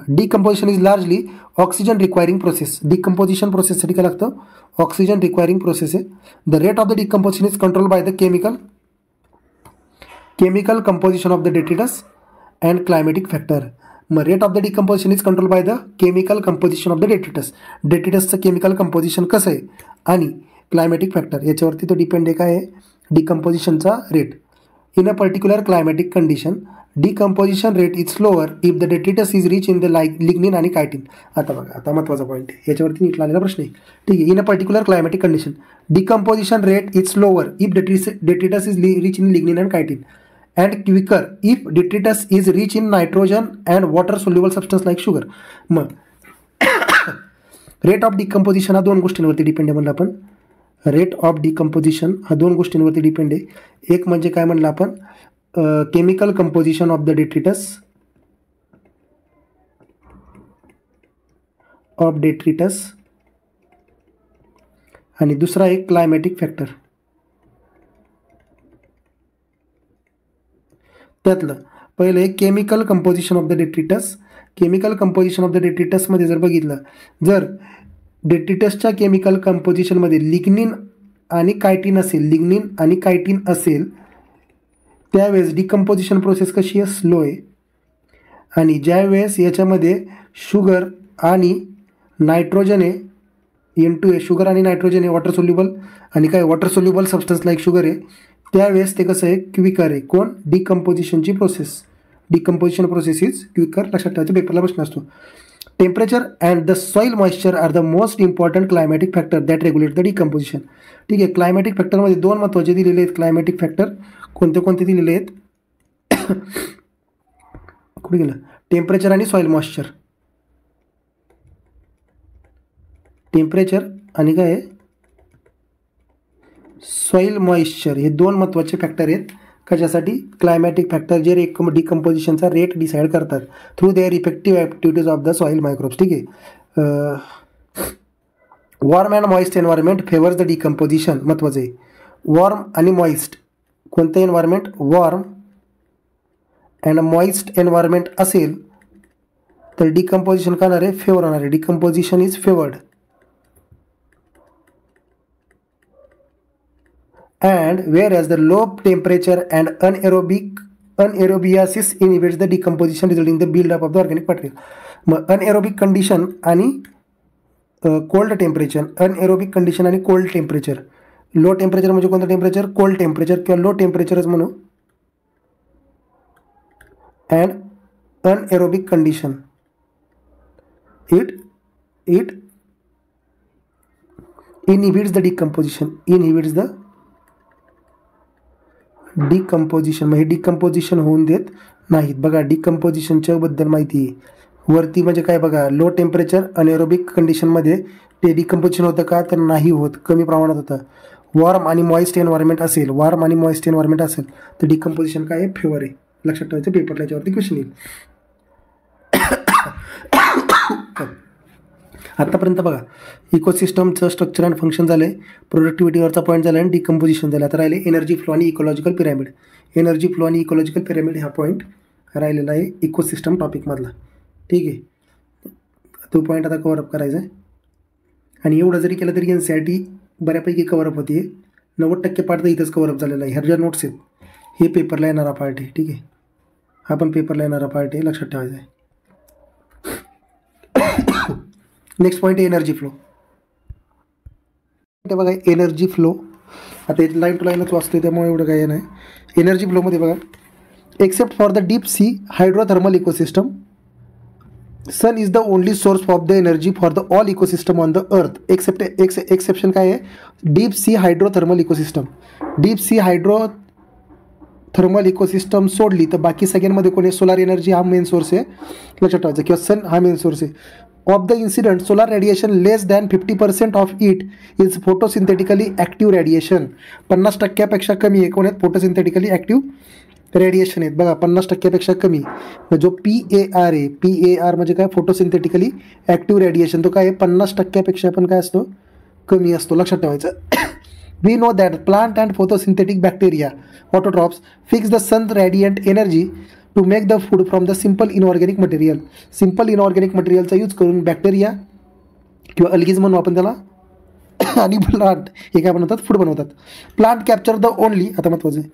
decomposition is largely oxygen requiring process. डिकम्पोजिशन प्रोसेससाठी काय लागतं, ऑक्सिजन रिक्वायरिंग प्रोसेस आहे. The rate of the decomposition is control by the chemical composition of the detritus and climatic factor. मग rate of the decomposition is control by the chemical composition of the detritus. डेट्रिटसचं chemical composition कसं आहे आणि climatic factor याच्यावरती तो depend आहे. काय आहे, डिकम्पोजिशनचा rate. In a particular climatic condition decomposition rate is slower if the detritus is rich in the lignin आणि कायटिन. आता बघा, आता महत्त्वाचा पॉईंट आहे, याच्यावरती नीट आलेला प्रश्न आहे. ठीक आहे. In a particular climatic condition decomposition rate is slower if detritus is rich in lignin and chitin and quicker if detritus is rich in nitrogen and water soluble substance like sugar. मग rate of decomposition हा दोन गोष्टींवरती depend आहे म्हणलं आपण. Rate of decomposition हा दोन गोष्टींवरती डिपेंड आहे. एक म्हणजे काय म्हणलं आपण, chemical composition of the detritus आणि दुसरा एक क्लायमॅटिक फॅक्टर. त्यातलं पहिलं एक chemical composition of the detritus. Chemical composition of the डेट्रिटसमध्ये जर बघितलं, जर डेट्रिटसच्या केमिकल कंपोजिशनमध्ये लिग्निन आणि कायटिन असेल त्यावेळेस डिकम्पोजिशन प्रोसेस कशी आहे, स्लो आहे. आणि ज्यावेळेस याच्यामध्ये शुगर आणि नायट्रोजन आहे, N2 आहे, शुगर आणि नायट्रोजन आहे, वॉटर सोल्युबल आणि काय water soluble substance like sugar आहे, त्यावेळेस ते कसं आहे, क्विकर आहे. कोण, डिकम्पोजिशनची process. Decomposition process is quicker. लक्षात ठेवायचं, पेपरला प्रश्न असतो. Temperature and the soil moisture are the most important climatic factor that regulate the decomposition. ठीक आहे. क्लायमॅटिक फॅक्टरमध्ये दोन महत्त्वाचे दिलेले आहेत क्लायमॅटिक फॅक्टर. कोणते दिलेले आहेत, कुठे गेलं, टेम्परेचर आणि सॉईल मॉइश्चर. टेम्परेचर आणि काय आहे, सॉईल मॉइश्चर, हे दोन महत्त्वाचे फॅक्टर आहेत. कशासाठी, क्लायमॅटिक फॅक्टर जे डिकम्पोजिशनचा रेट डिसाईड करतात through their effective activities of the soil microbes. ठीक आहे. Warm and moist environment favours the decomposition. महत्त्वाचं आहे. वॉर्म आणि मॉइस्ट, कोणतं environment, warm and moist environment असेल तर डिकम्पोजिशन करणार आहे, फेवर होणार आहे. Decomposition is favoured. and whereas the low temperature and anaerobiasis inhibits the decomposition resulting the build-up of the organic material. मग अनएरोबिक कंडिशन आणि कोल्ड टेम्परेचर, अनएरोबिक कंडिशन आणि cold temperature. Low temperature म्हणजे कोणतं temperature? Cold temperature किंवा low टेम्परेचरच म्हणू. And anaerobic condition it inhibits the decomposition, म्हणजे decomposition होऊन देत नाहीत. बघा डिकम्पोजिशनच्या बद्दल माहिती आहे वरती, म्हणजे काय बघा, लो टेम्परेचर अनएरोबिक कंडिशनमध्ये ते डिकम्पोजिशन होतं का? तर नाही होत, कमी प्रमाणात होतं. वॉर्म आणि मॉइस्ट एन्व्हायरमेंट असेल तर डिकम्पोजिशन काय आहे? फेवर आहे. लक्षात ठेवायचं, पेपरला याच्यावरती क्वेश्चन येईल. आतापर्यंत बघा इकोसिस्टमचं स्ट्रक्चर अँड फंक्शन झालं आहे, प्रोडक्टिव्हिटीवरचा पॉईंट झाला आणि डिकम्पोजिशन झालं. आता राहिले एनर्जी फ्लो आणि इकोलॉजिकल पिरॅमिड. एनर्जी फ्लो आणि इकोलॉजिकल पिरॅमिड हा पॉईंट राहिलेला आहे इकोसिस्टम टॉपिकमधला. ठीक आहे, तो पॉईंट आता कवरअप करायचा आहे. आणि एवढं जरी केलं तरी NCERT बऱ्यापैकी कवरअप होती. 90% पार्ट तर इथंच कवरअप झालेला आहे. ह्या ज्या नोट्स आहेत हे पेपरला येणारा पार्ट आहे. ठीक आहे, हा पण पेपरला येणारा पार्ट आहे, लक्षात ठेवायचा आहे. नेक्स्ट पॉईंट आहे एनर्जी फ्लो. ते बघा एनर्जी फ्लो, आता याची लाईन टू लाईनच वाचतोय त्यामुळे एवढं काही नाही. एनर्जी फ्लोमध्ये बघा, except for the deep sea hydrothermal ecosystem, sun is the only source of the energy for the all ecosystem on the earth. Exception काय आहे? Deep sea hydrothermal ecosystem. Deep sea hydrothermal ecosystem सोडली तर बाकी सगळ्यांमध्ये कोणी solar energy हा main source आहे, लक्षात ठेवायचं, किंवा सन हा मेन सोर्स आहे. Of the incident solar radiation less than 50% of it is photosynthetically active radiation. 50%पेक्षा कमी आहे कोण आहेत? फोटोसिंथेटिकली ॲक्टिव्ह रेडिएशन आहेत. बघा 50%पेक्षा कमी, जो PAR आहे, PAR म्हणजे काय? Photosynthetically active radiation. तो काय आहे? 50%पेक्षा पण काय असतो? कमी असतो, लक्षात ठेवायचं. We know that plant and photosynthetic bacteria autotrophs fix the sun radiant energy to make the food from the simple inorganic material. Simple inorganic मटेरियलचा यूज करून बॅक्टेरिया किंवा अल्गीज म्हणू आपण त्याला, आणि प्लांट हे काय बनवतात? फूड बनवतात. प्लांट कॅप्चर द ओनली, आता महत्त्वाचं आहे,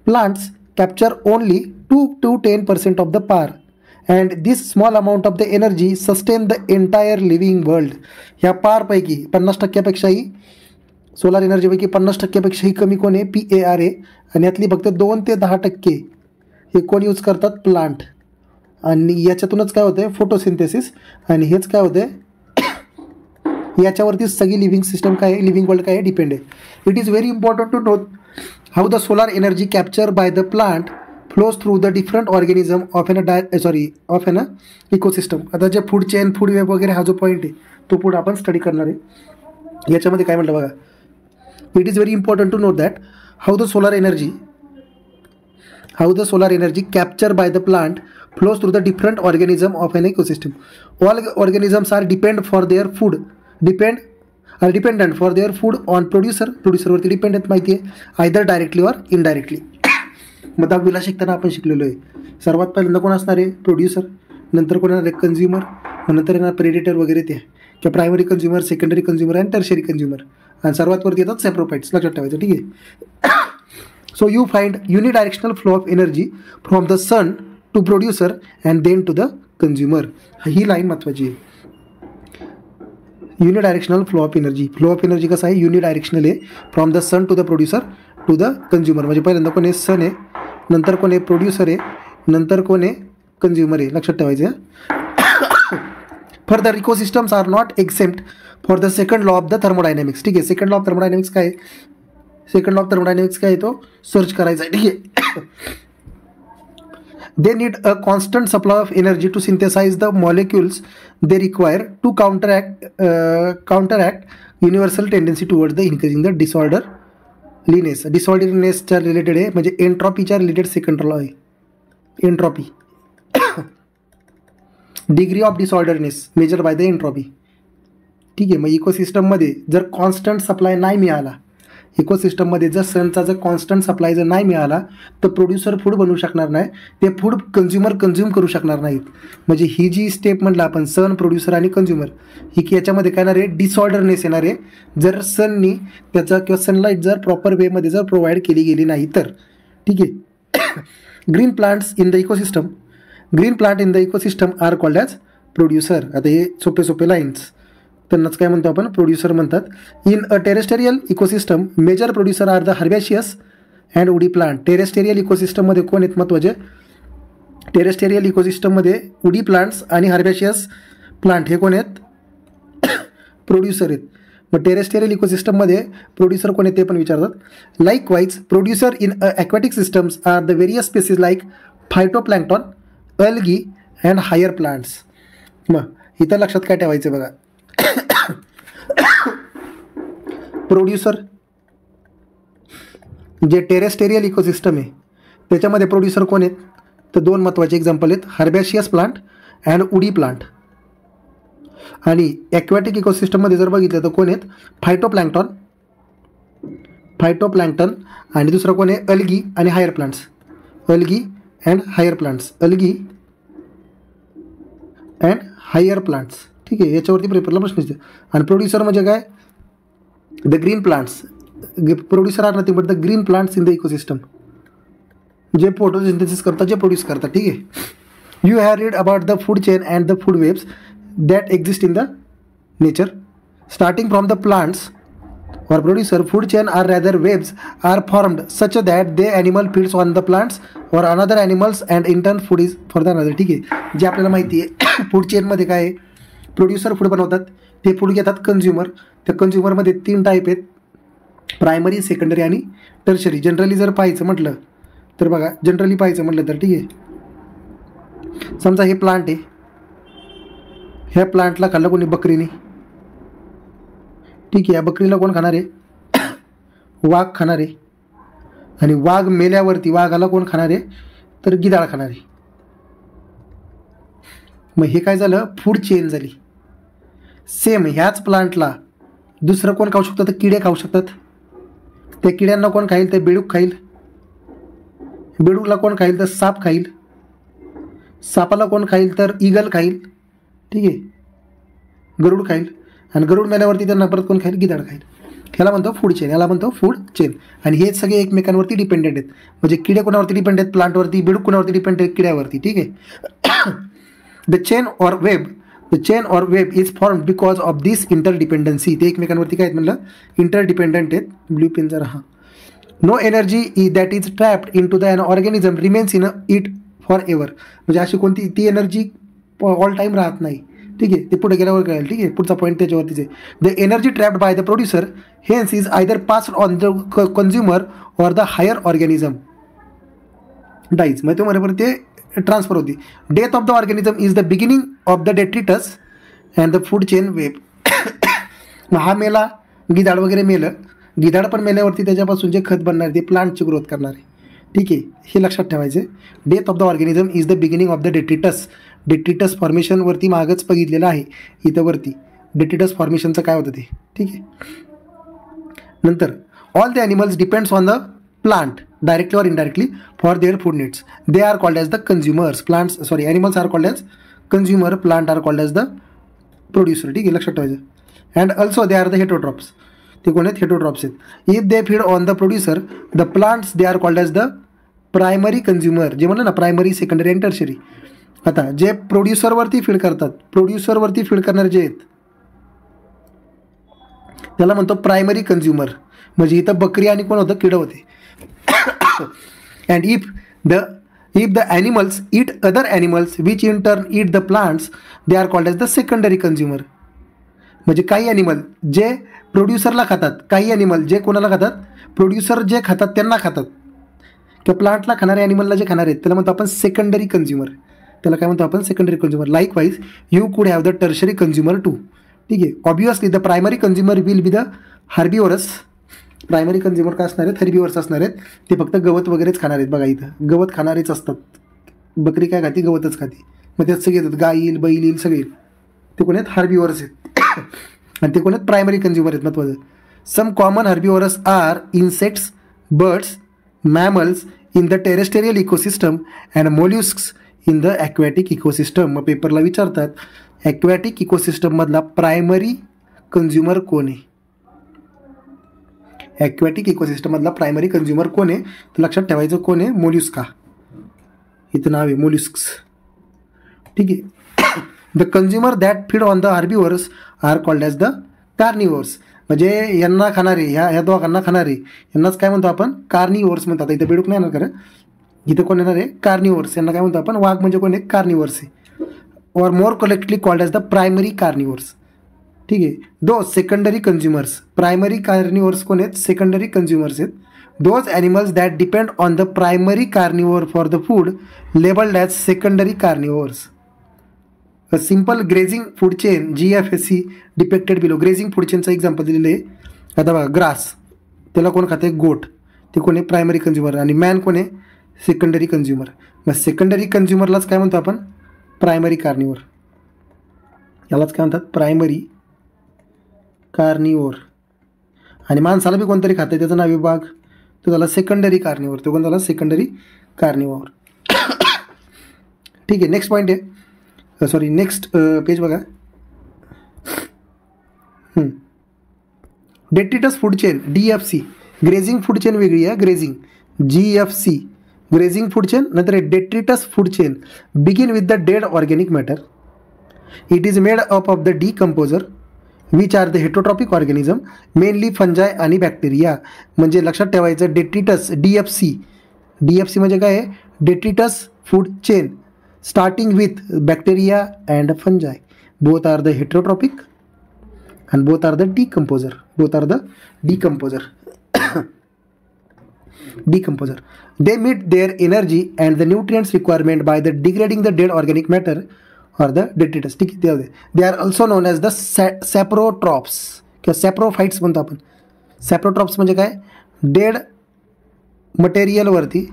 plants capture only 2 to 10% of the power and this small amount of the energy sustain the entire living world. ह्या पारपैकी 50%पेक्षाही, सोलार एनर्जीपैकी 50%पेक्षाही कमी कोण आहे? PAR आहे. आणि यातली फक्त 2 ते 10% हे कोण यूज करतात? प्लांट. आणि याच्यातूनच काय होतं? फोटोसिंथेसिस. आणि हेच काय होतं? याच्यावरती सगळी लिव्हिंग सिस्टम काय आहे? लिव्हिंग वर्ल्ड काय आहे? डिपेंड आहे. It is very important to know how the solar energy capture by the plant flows through the different organism of an ecosystem. आता जे फूड चेन, फूड वेब वगैरे हा जो पॉईंट आहे तो पुढे आपण स्टडी करणार आहे. याच्यामध्ये काय म्हटलं बघा, it is very important to know that how the solar energy captured by the plant flows through the different organism of an ecosystem. All organisms are dependent for their food on producer वरती dependent माहिती आहे, either directly or indirectly. मग 10वीला शिकताना आपण शिकलेलो आहे, सर्वात पहिल्यांदा कोण असणार आहे? प्रोड्युसर. नंतर कोण येणार आहे? कन्झ्युमर. नंतर येणार प्रेडेटर वगैरे ते, किंवा प्रायमरी कन्झ्युमर, सेकंडरी कन्झ्युमर आणि टर्शरी कन्झ्युमर. आणि सर्वात वरती येतात सॅप्रोफाइट्स, लक्षात ठेवायचं. ठीक आहे. So you find unidirectional flow of energy from the sun to producer and then to the consumer. He line महत्वाची आहे. युनिडायरेक्शनल फ्लो ऑफ एनर्जी कसं आहे? युनिडायरेक्शनल आहे. From the sun to the producer to the consumer. म्हणजे पहिल्यांदा कोण आहे? सन आहे, नंतर कोण आहे? प्रोड्युसर आहे, नंतर कोण आहे? कन्झ्युमर आहे, लक्षात ठेवायचं. Further ecosystems are not except for the second law of the thermodynamics. ठीक आहे, सेकंड लॉ ऑफ थर्मोडायनॅमिक्स काय आहे? सेकंड लॉ ऑफ थर्मोडायनॅमिक्स काय आहे? तो सर्च करायचा आहे. ठीक आहे. They need a constant supply of energy to synthesize the molecules they require to counteract universal tendency towards the increasing the disorderliness. डिसऑर्डरलीनेसच्या रिलेटेड आहे, म्हणजे एन्ट्रॉपीच्या रिलेटेड सेकंड लॉ आहे. Entropy, degree of disorderness measure by the entropy. ठीक आहे. मग इकोसिस्टममध्ये जर कॉन्स्टंट सप्लाय नाही मिळाला, इकोसिस्टममध्ये जर सनचा जर कॉन्स्टंट सप्लाय जर नाही मिळाला तर प्रोड्युसर फूड बनवू शकणार नाही, ते फूड कंझ्युमर कंझ्युम करू शकणार नाहीत. म्हणजे ही जी स्टेप म्हटलं आपण सन, प्रोड्युसर आणि कंझ्युमर, ही याच्यामध्ये काय येणार आहे, डिसऑर्डरनेस येणार आहे जर सननी त्याचा किंवा सनलाईट जर प्रॉपर वेमध्ये जर प्रोव्हाइड केली गेली नाही तर. ठीक आहे. Green plants in the ecosystem, green plant in the ecosystem are called as producer. आता हे सोपे सोपे लाईन्स, त्यांनाच काय म्हणतो आपण, प्रोड्युसर म्हणतात. In a terrestrial ecosystem major producer are the herbaceous and woody plant. Terrestrial इकोसिस्टममध्ये कोण आहेत महत्त्वाचे, टेरेस्टेरियल इकोसिस्टममध्ये उडी प्लांट्स आणि हर्बॅशियस प्लांट हे कोण आहेत, प्रोड्युसर आहेत. मग टेरेस्टेरियल इकोसिस्टममध्ये प्रोड्युसर कोण आहेत ते पण विचारतात. Likewise producer in aquatic systems are the various species like phytoplankton, algae and higher plants. मग इथं लक्षात काय ठेवायचं बघा, प्रोड्युसर जे टेरेस्टेरियल इकोसिस्टम आहे त्याच्यामध्ये प्रोड्युसर कोण आहेत, तर दोन महत्त्वाचे एक्झाम्पल आहेत, हर्बॅशियस प्लांट अँड उडी प्लांट. आणि ॲक्वॅटिक इकोसिस्टममध्ये जर बघितलं तर कोण आहेत, फायटोप्लॅन्क्टॉन, फायटोप्लॅन्क्टन आणि दुसरं कोण आहे, अल्गी आणि higher plants, algae and higher plants, algae and higher plants. ठीक आहे, याच्यावरती पेपरला प्रश्न येते. आणि प्रोड्युसर म्हणजे काय, the green plants, producer are nothing but the green plants in the ecosystem, जे फोटोसिंथेसिस करतात, जे प्रोड्यूस करतात. ठीक आहे. You have read about the food chain and the food webs that exist in the nature starting from the plants or producer. Food chain are rather webs are formed such that the animal feeds on the plants or another animals and in turn food is for the another. ठीक आहे, जे आपल्याला माहिती आहे food चेनमध्ये काय आहे, producer food बनवतात, ते फूड घेतात कंझ्युमर. त्या कंझ्युमरमध्ये 3 टाईप आहेत, प्रायमरी, सेकंडरी आणि टर्शरी. जनरली जर पाहायचं म्हटलं तर बघा, जनरली पाहायचं म्हटलं तर ठीक आहे, समजा हे प्लांट आहे, ह्या प्लांटला खाल्लं कोणी, बकरीने. ठीक आहे, या बकरीला कोण खाणार आहे, वाघ खाणार आहे. आणि वाघ मेल्यावरती वाघाला कोण खाणार आहे, तर गिधाड खाणार आहे. मग हे काय झालं, फूड चेन झाली. सेम ह्याच प्लांटला दुसरं कोण खाऊ शकतं, तर किडे खाऊ शकतात. त्या किड्यांना कोण खाईल, तर बेडूक खाईल. बेडूकला कोण खाईल, तर साप खाईल. सापाला कोण खाईल, तर ईगल खाईल. ठीक आहे, गरुड खाईल. आणि गरुड मेल्यावरती त्यांना परत कोण खाईल, गिधाड खाईल. ह्याला म्हणतो फूड चेन, याला म्हणतो फूड चेन. आणि हे सगळे एकमेकांवरती डिपेंडेंट आहेत. म्हणजे किडे कोणावरती डिपेंड आहेत, प्लांटवरती. बेडूक कोणावरती डिपेंड आहेत, किड्यावरती. ठीक आहे. The chain or web is form because of this interdependency. ते एकमेकांवरती काय आहेत म्हणलं, इंटरडिपेंडंट आहेत. ब्ल्यू पेन जरा, हां. No energy that is trapped in to the an organism remains in it forever. म्हणजे अशी कोणती ती एनर्जी ऑल टाईम राहत नाही. ठीक आहे, ते पुढे गेल्यावर कळेल. ठीक आहे, पुढचा पॉईंट त्याच्यावरतीच आहे. The energy trapped by the producer hence is either passed on the consumer or the higher organism dies. मग ते ते ट्रान्सफर होती. Death of the organism is the beginning of the detritus and the food chain web. मग हा मेला, गिधाड वगैरे मेलं, गिधाड पण मेल्यावरती त्याच्यापासून जे खत बनणार ते प्लांटची ग्रोथ करणार आहे. ठीक आहे, हे लक्षात ठेवायचे. Death of the organism is the beginning of the detritus. Detritus फॉर्मेशनवरती मागच बघितलेलं आहे इथं वरती, डेट्रिटस फॉर्मेशनचं काय होतं ते. ठीक आहे. नंतर all the animals depends on the plant directly or indirectly for their food needs. They are called as the consumers. Animals are called as consumer, plant are called as the producer. ठीक आहे, लक्षात ठेवायचं. And also they are the heterotrophs. ते कोण आहेत, heterotrophs आहेत. If they feed on the producer the plants they are called as the primary consumer. जे म्हणलं ना, प्रायमरी, सेकंडरी अँड टर्शरी. आता जे प्रोड्युसरवरती फीड करतात, प्रोड्युसरवरती फीड करणारे जे आहेत त्याला म्हणतो प्रायमरी कंझ्युमर. म्हणजे इथं बकरी आणि कोण होतं, किडं होते. And if the animals eat other animals which in turn eat the plants they are called as the secondary consumer. म्हणजे काही ॲनिमल जे प्रोड्युसरला खातात, काही ॲनिमल जे कोणाला खातात, प्रोड्युसर जे खातात त्यांना खातात, किंवा प्लांटला खाणाऱ्या ॲनिमलला जे खाणार आहेत त्याला म्हणतो आपण सेकंडरी कंझ्युमर. त्याला काय म्हणतो आपण, secondary consumer. Likewise you could have the tertiary consumer too. ठीक आहे. Obviously the primary consumer will be the herbivores. Primary consumer काय असणार आहेत, हर्बिवरस असणार आहेत. ते फक्त गवत वगैरेच खाणार आहेत. बघा इथं गवत खाणारेच असतात. बकरी काय खाती, गवतच खाती. मग त्यात सगळे येतात, गाय येईल, बैल येईल, सगळे येईल. ते कोण आहेत, हर्बिवरस आहेत. आणि ते कोण आहेत, प्रायमरी कंझ्युमर आहेत. महत्त्वाचं some common herbivores are insects, birds, mammals in the terrestrial ecosystem and molluscs in the aquatic ecosystem. मग पेपरला विचारतात ॲक्वॅटिक इकोसिस्टममधला प्रायमरी कन्झ्युमर कोण आहे? ॲक्वॅटिक इकोसिस्टममधला प्रायमरी कन्झ्युमर कोण आहे? तर लक्षात ठेवायचं कोण आहे? मोल्युस्का. इथं नाव आहे मोल्युस्क्स. ठीक आहे. The consumer that feed on the herbivores are called as the carnivores. म्हणजे यांना खाणारे, ह्या दोघांना खाणारे यांनाच काय म्हणतो आपण? कार्निवोर्स म्हणतात. इथं बेडूक नाही येणार खरं, इथं कोण येणार आहे? कार्निवोर्स. यांना काय म्हणतो आपण? वाघ म्हणजे कोण आहे? कार्निवोर्स आहे. Or more correctly called as the primary carnivores. ठीक आहे. Though secondary consumers. Primary carnivores कोण आहेत? सेकंडरी कन्झ्युमर्स आहेत. Those animals that depend on the primary carnivore for the food labelled as secondary carnivores. A simple grazing food chain GFSC depicted below. Grazing food चेनचं example दिलेलं आहे. आता बघा, grass त्याला कोण खाते? गोट. ते कोण आहे? Primary consumer. आणि मॅन कोण आहे? Secondary consumer. मग सेकंडरी कन्झ्युमरलाच काय म्हणतो आपण? Primary carnivore. यालाच काय म्हणतात? Primary carnivore. आणि माणसाला बी कोणतरी खातं, त्याचं नाव विभाग, तो झाला सेकंडरी कार्निवोर. तो कोण झाला? Secondary carnivore. ठीक आहे. नेक्स्ट पॉईंट आहे, सॉरी नेक्स्ट पेज बघा. Detritus food chain DFC. Grazing food chain वेगळी आहे. Grazing GFC grazing food chain. नंतर detritus food chain begin with the dead organic matter. It is made up of the decomposer which are the heterotrophic organism mainly fungi आणि bacteria. म्हणजे लक्षात ठेवायचं detritus DFC म्हणजे काय आहे? Detritus food chain starting with bacteria and fungi. Both are the heterotropic and both are the decomposer. Decomposer. They meet their energy and the nutrients requirement by the degrading the dead organic matter or the detritus. ठीक आहे. They are also known as the saprotrophs किंवा सॅप्रोफाइट्स म्हणतो आपण. सॅप्रोट्रॉप्स म्हणजे काय? Dead मटेरियलवरती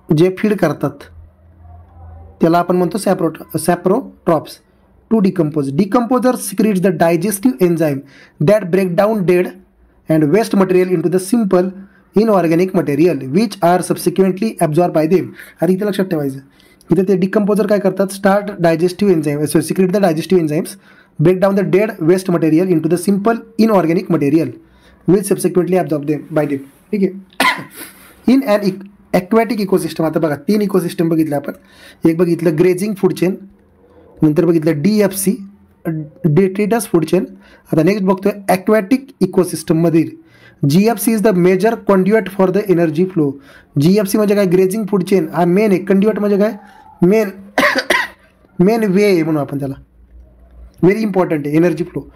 जे feed करतात त्याला आपण म्हणतो saprotrophs. To decompose. Decomposer secretes the digestive enzyme that break down dead and waste material in to the simple inorganic material which are subsequently absorb by them. आता इथे लक्षात ठेवायचं, इथे ते डिकम्पोजर काय करतात? Start digestive enzyme, secrete the digestive enzymes, break down the dead waste material in to the simple inorganic material which subsequently absorb them by them. ठीक आहे. In an aquatic ecosystem. आता बघा 3 इकोसिस्टम बघितले आपण. एक बघितलं ग्रेझिंग फूड चेन, नंतर बघितलं DFC डेट्रिटस फूड चेन. आता नेक्स्ट बघतोय ॲक्वॅटिक इकोसिस्टममधील GFC is the major conduit for the energy flow. GFC म्हणजे काय? ग्रेझिंग फूड चेन हा मेन आहे. कंड्युएट म्हणजे काय? मेन वे आहे म्हणून आपण त्याला. व्हेरी इम्पॉर्टंट आहे energy flow.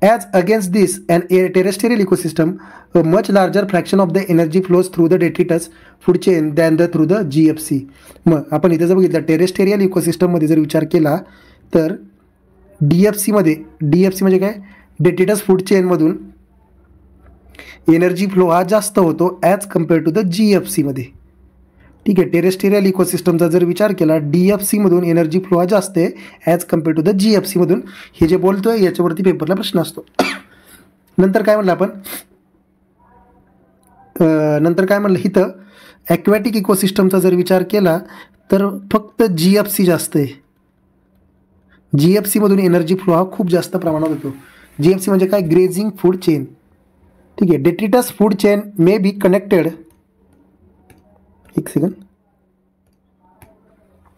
As against this, an terrestrial ecosystem, a much larger fraction of the energy flows through the detritus food chain than through the GFC. मग आपण इथे जर बघितलं टेरेस्टेरियल इकोसिस्टममध्ये जर विचार केला तर DFC म्हणजे काय? डेट्रिटस फूड चेनमधून एनर्जी फ्लो हा जास्त होतो as compare to the GFC मध्ये. ठीक आहे. टेरेस्टेरियल इकोसिस्टमचा जर विचार केला DFC मधून एनर्जी फ्लो हा जास्त आहे as compare to the GFC मधून. हे जे बोलतोय याच्यावरती पेपरला प्रश्न असतो. नंतर काय म्हणलं आपण? इथं ॲक्वॅटिक इकोसिस्टमचा जर विचार केला तर फक्त GFC जास्त आहे. GFC मधून एनर्जी फ्लो हा खूप जास्त प्रमाणात होतो. GFC म्हणजे काय? Grazing food chain. ठीक आहे. Detritus food chain may be connected. एक second.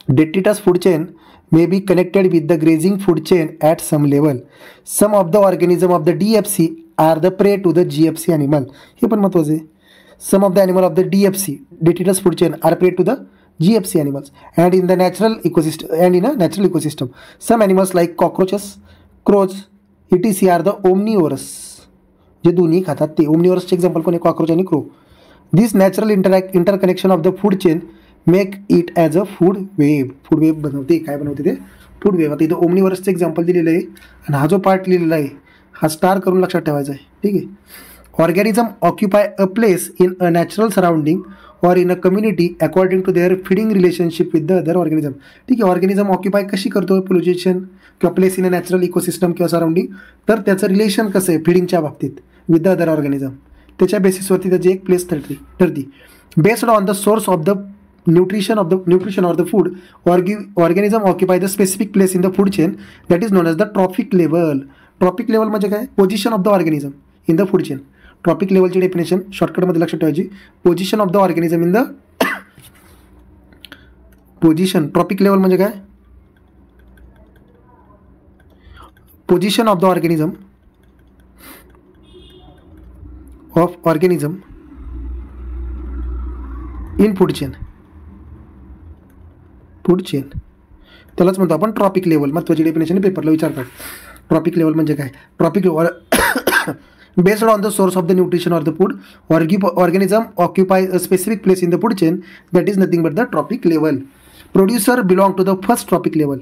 Detritus food chain may be connected with the grazing food chain at some level. Some of the organism of the DFC are the prey to the GFC animal. हे पण महत्त्वाचं आहे. Some of the animal of the DFC, Detritus food chain, are prey to the GFC animals. And in a natural ecosystem, some animals like cockroaches, crows, etc. are the omnivorous. जे दोन्ही खातात ते. omnivorous example कोण आहे? Cockroach आणि crow. This natural interconnection of the food chain make it as a food web. Food web बनवते. काय बनवते ते? Food web. आता इथं ओमनिवर्सचं एक्झाम्पल दिलेलं आहे आणि हा जो पार्ट लिहिलेला आहे हा स्टार करून लक्षात ठेवायचा आहे. ठीक आहे. Organism occupy a place in a natural surrounding or in a community according to their feeding relationship with the other organism. ठीक आहे, ऑर्गॅनिझम ऑक्युपाय कशी करतो पोझिशन किंवा place in a natural ecosystem किंवा सराउंडिंग, तर त्याचं रिलेशन कसं आहे फिडिंगच्या बाबतीत विथ द अदर ऑर्गॅनिझम, त्याच्या बेसिसवरती त्याची एक प्लेस ठरती. Based on the source of the nutrition or the food, organism occupy the specific place in the food chain that is known as the trophic level. Trophic level म्हणजे काय, position of the organism in the food chain. Trophic लेवलची definition शॉर्टकटमध्ये लक्षात ठेवायची, position of the organism in the position. Trophic level म्हणजे काय, position of the organism in food chain. त्यालाच म्हणतो आपण ट्रॉपिक लेवल. महत्त्वाची डेफिनेशन पेपरला विचारतात. ट्रॉपिक लेवल म्हणजे काय, trophic level based on the source of the nutrition or the food organism occupy a specific place in the food chain that is nothing but the trophic level. Producer belong to the first trophic level.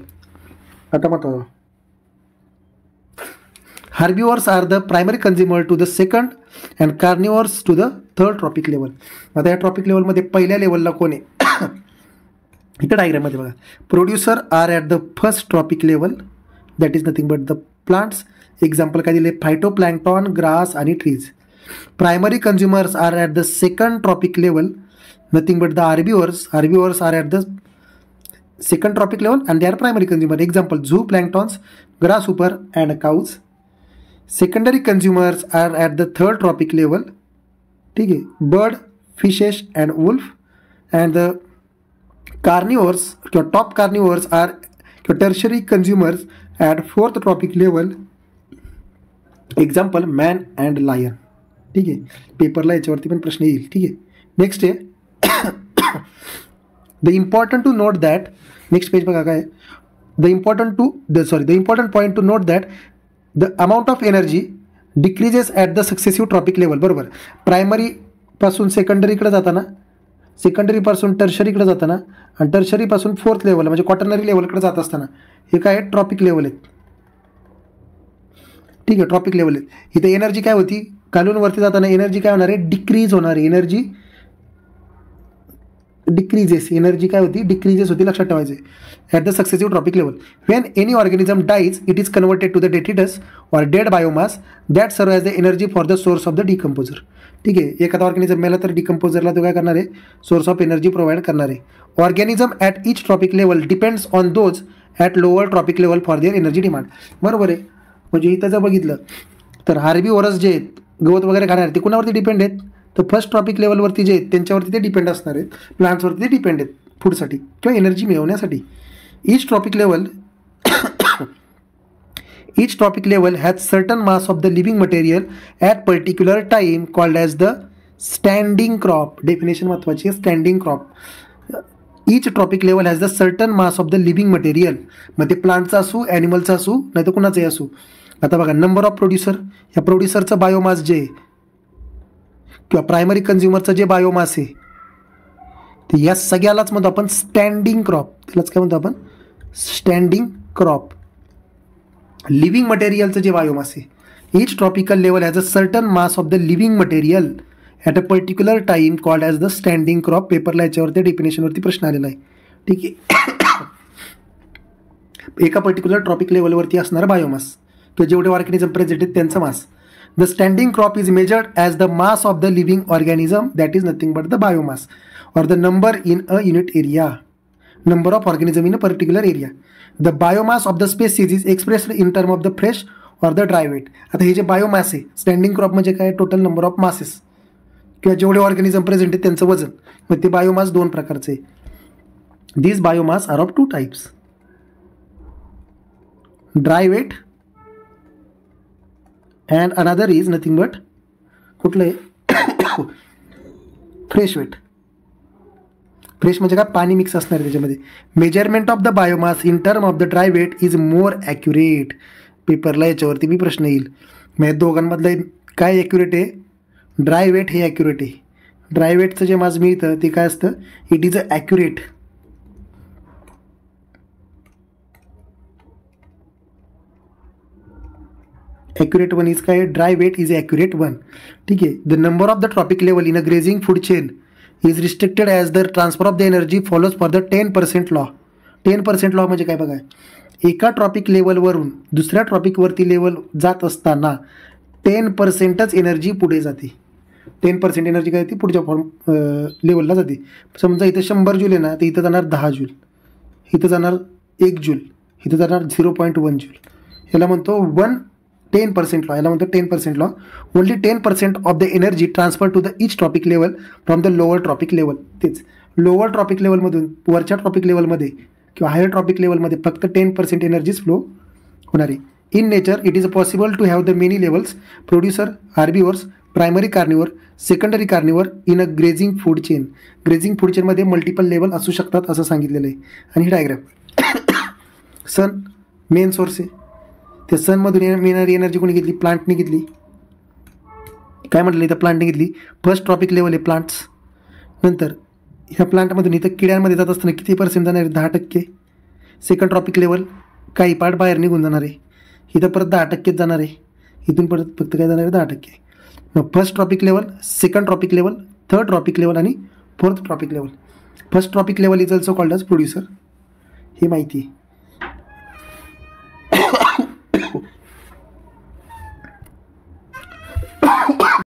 आता मग herbivores are the primary consumer to the second and carnivores to the third tropic level. आता या tropic लेवलमध्ये पहिल्या लेवलला कोण आहे, इथं डायग्राममध्ये बघा. Producer are at the first trophic level that is nothing but the plants. Example काय दिले, फायटोप्लॅन्क्टॉन, ग्रास आणि trees. Primary consumers are at the second trophic level nothing but the herbivores are at the second tropic level and they are primary consumer. Example, zooplanktons, grasshopper and cows. Secondary consumers are at the third tropic level, ठीक है, bird, fishes and wolf. And the carnivores, top carnivores are tertiary consumers at fourth tropic level. Example, man and lion. ठीक आहे, पेपरला याच्यावरती पण प्रश्न येईल. ठीक आहे, नेक्स्ट आहे the important to note that. Next page बघा काय, the important point to note that the amount of energy decreases at the successive trophic level. बरोबर, प्रायमरीपासून सेकंडरीकडे जाताना, सेकंडरीपासून टर्शरीकडे जाताना आणि टर्शरीपासून फोर्थ लेवल म्हणजे क्वाटर्नरी लेवलकडे जात असताना हे काय आहे, ट्रॉपिक लेवल आहेत. ठीक आहे, ट्रॉपिक लेवल आहेत. इथे एनर्जी काय होती, खालून वरती जाताना एनर्जी काय होणार आहे, डिक्रीज होणार आहे. एनर्जी काय होती, डिक्रीजेस होती, लक्षात ठेवायचे. At the successive trophic level when any organism dies it is converted to the detritus or dead biomass that serve as the energy for the source of the decomposer. ठीक आहे, एखादा organism मेला तर डिकम्पोजरला तो काय करणार आहे, सोर्स ऑफ एनर्जी प्रोव्हाइड करणार आहे. Organism at each trophic level depends on those at lower trophic level for their energy demand. बरोबर आहे, म्हणजे इथं जर बघितलं तर हार्बीवोरस जे आहेत, गवत वगैरे खाणार ते कुणावरती डिपेंड आहेत, तर फर्स्ट ट्रॉपिक लेवलवरती जे आहेत त्यांच्यावरती ते डिपेंड असणार आहेत. प्लांट्सवरती ते डिपेंड आहेत फूडसाठी किंवा एनर्जी मिळवण्यासाठी. Each trophic level has certain mass of the living material at particular time called as the standing crop. Definition महत्त्वाची आहे, standing crop. Each trophic level has the certain mass of the living material. मग ते प्लांटचा असू, ॲनिमलचा असू, नाही तर कुणाचंही असू. आता बघा, नंबर ऑफ प्रोड्युसर, या प्रोड्युसरचं बायोमास जे किंवा प्रायमरी कन्झ्युमरचं जे बायोमास आहे ते या सगळ्यालाच म्हणतो आपण स्टँडिंग क्रॉप. त्यालाच काय म्हणतो आपण, स्टँडिंग क्रॉप. लिव्हिंग मटेरियलचं जे बायोमास आहे, each tropical level has a certain mass of the living material at a particular time called as the standing crop. पेपरला याच्यावरती डेफिनेशनवरती प्रश्न आलेला आहे. ठीक आहे, एका पर्टिक्युलर ट्रॉपिक लेवलवरती असणारा बायोमास किंवा जेवढे ऑर्गॅनिझम प्रेझेंट आहेत त्यांचा मास. The standing crop is measured as the mass of the living organism that is nothing but the biomass or the number in a unit area. Number of organism in a particular area. The biomass of the species is expressed in term of the fresh or the dry weight. आता हे जे biomass आहे, standing crop म्हणजे काय, total number of masses किंवा जेवढे organism present आहेत त्यांचं वजन. मग ते बायोमास दोन प्रकारचे. This biomass are of two types, dry weight and another is nothing but कुठलं आहे, फ्रेश वेट. फ्रेश म्हणजे काय, पाणी मिक्स असणार आहे त्याच्यामध्ये. Measurement of the biomass in term of the dry weight is more accurate. पेपरला याच्यावरती मी प्रश्न येईल. म्हणजे दोघांमधलं काय ॲक्युरेट आहे, ड्राय वेट हे ॲक्युरेट आहे. ड्राय वेटचं जे मास मिळतं ते काय असतं, it is a accurate. Accurate one is काय, dry weight is accurate one. ठीक आहे. The number of the trophic level in a grazing food chain is restricted as the transfer of the energy follows for the 10% law. 10% law म्हणजे काय बघा, एका tropic लेवलवरून दुसऱ्या ट्रॉपिकवरती level जात असताना 10%च energy पुढे जाते. 10% एनर्जी काय ती पुढच्या लेवलला जाते. समजा इथं 100 जूल आहे ना, तर इथं जाणार 10 जूल, इथं जाणार 1 जूल, इथं जाणार 0.1 जूल. याला म्हणतो 10% लॉ. याला म्हणतो 10% law. Only 10% of the energy transfer to the each trophic level from the lower trophic level. तेच लोअर ट्रॉपिक लेवलमधून वरच्या ट्रॉपिक लेवलमध्ये किंवा हायर ट्रॉपिक लेवलमध्ये फक्त 10% एनर्जीज फ्लो होणार आहे. In nature it is possible to have the many levels, producer, herbivores, primary carnivore, secondary carnivore in a grazing food chain. Grazing food चेनमध्ये मल्टिपल लेवल असू शकतात असं सांगितलेलं आहे. आणि ही डायग्राम सन मेन सोर्स आहे. त्या सनमधून येणारी एनर्जी कोणी घेतली, प्लांटने घेतली. काय म्हटलं इथं, प्लांटने घेतली. फर्स्ट ट्रॉपिक लेवल आहे प्लांट्स. नंतर ह्या प्लांटमधून इथं किड्यांमध्ये जात असताना किती % जाणार आहे, 10%. सेकंड ट्रॉपिक लेवल काही पार्ट बाहेर निघून जाणार आहे, इथं परत 10%च जाणार आहे. इथून परत फक्त काय जाणार आहे, 10%. मग first trophic level, second trophic level, third trophic level आणि fourth trophic level. First trophic level is also called as producer, हे माहिती आहे.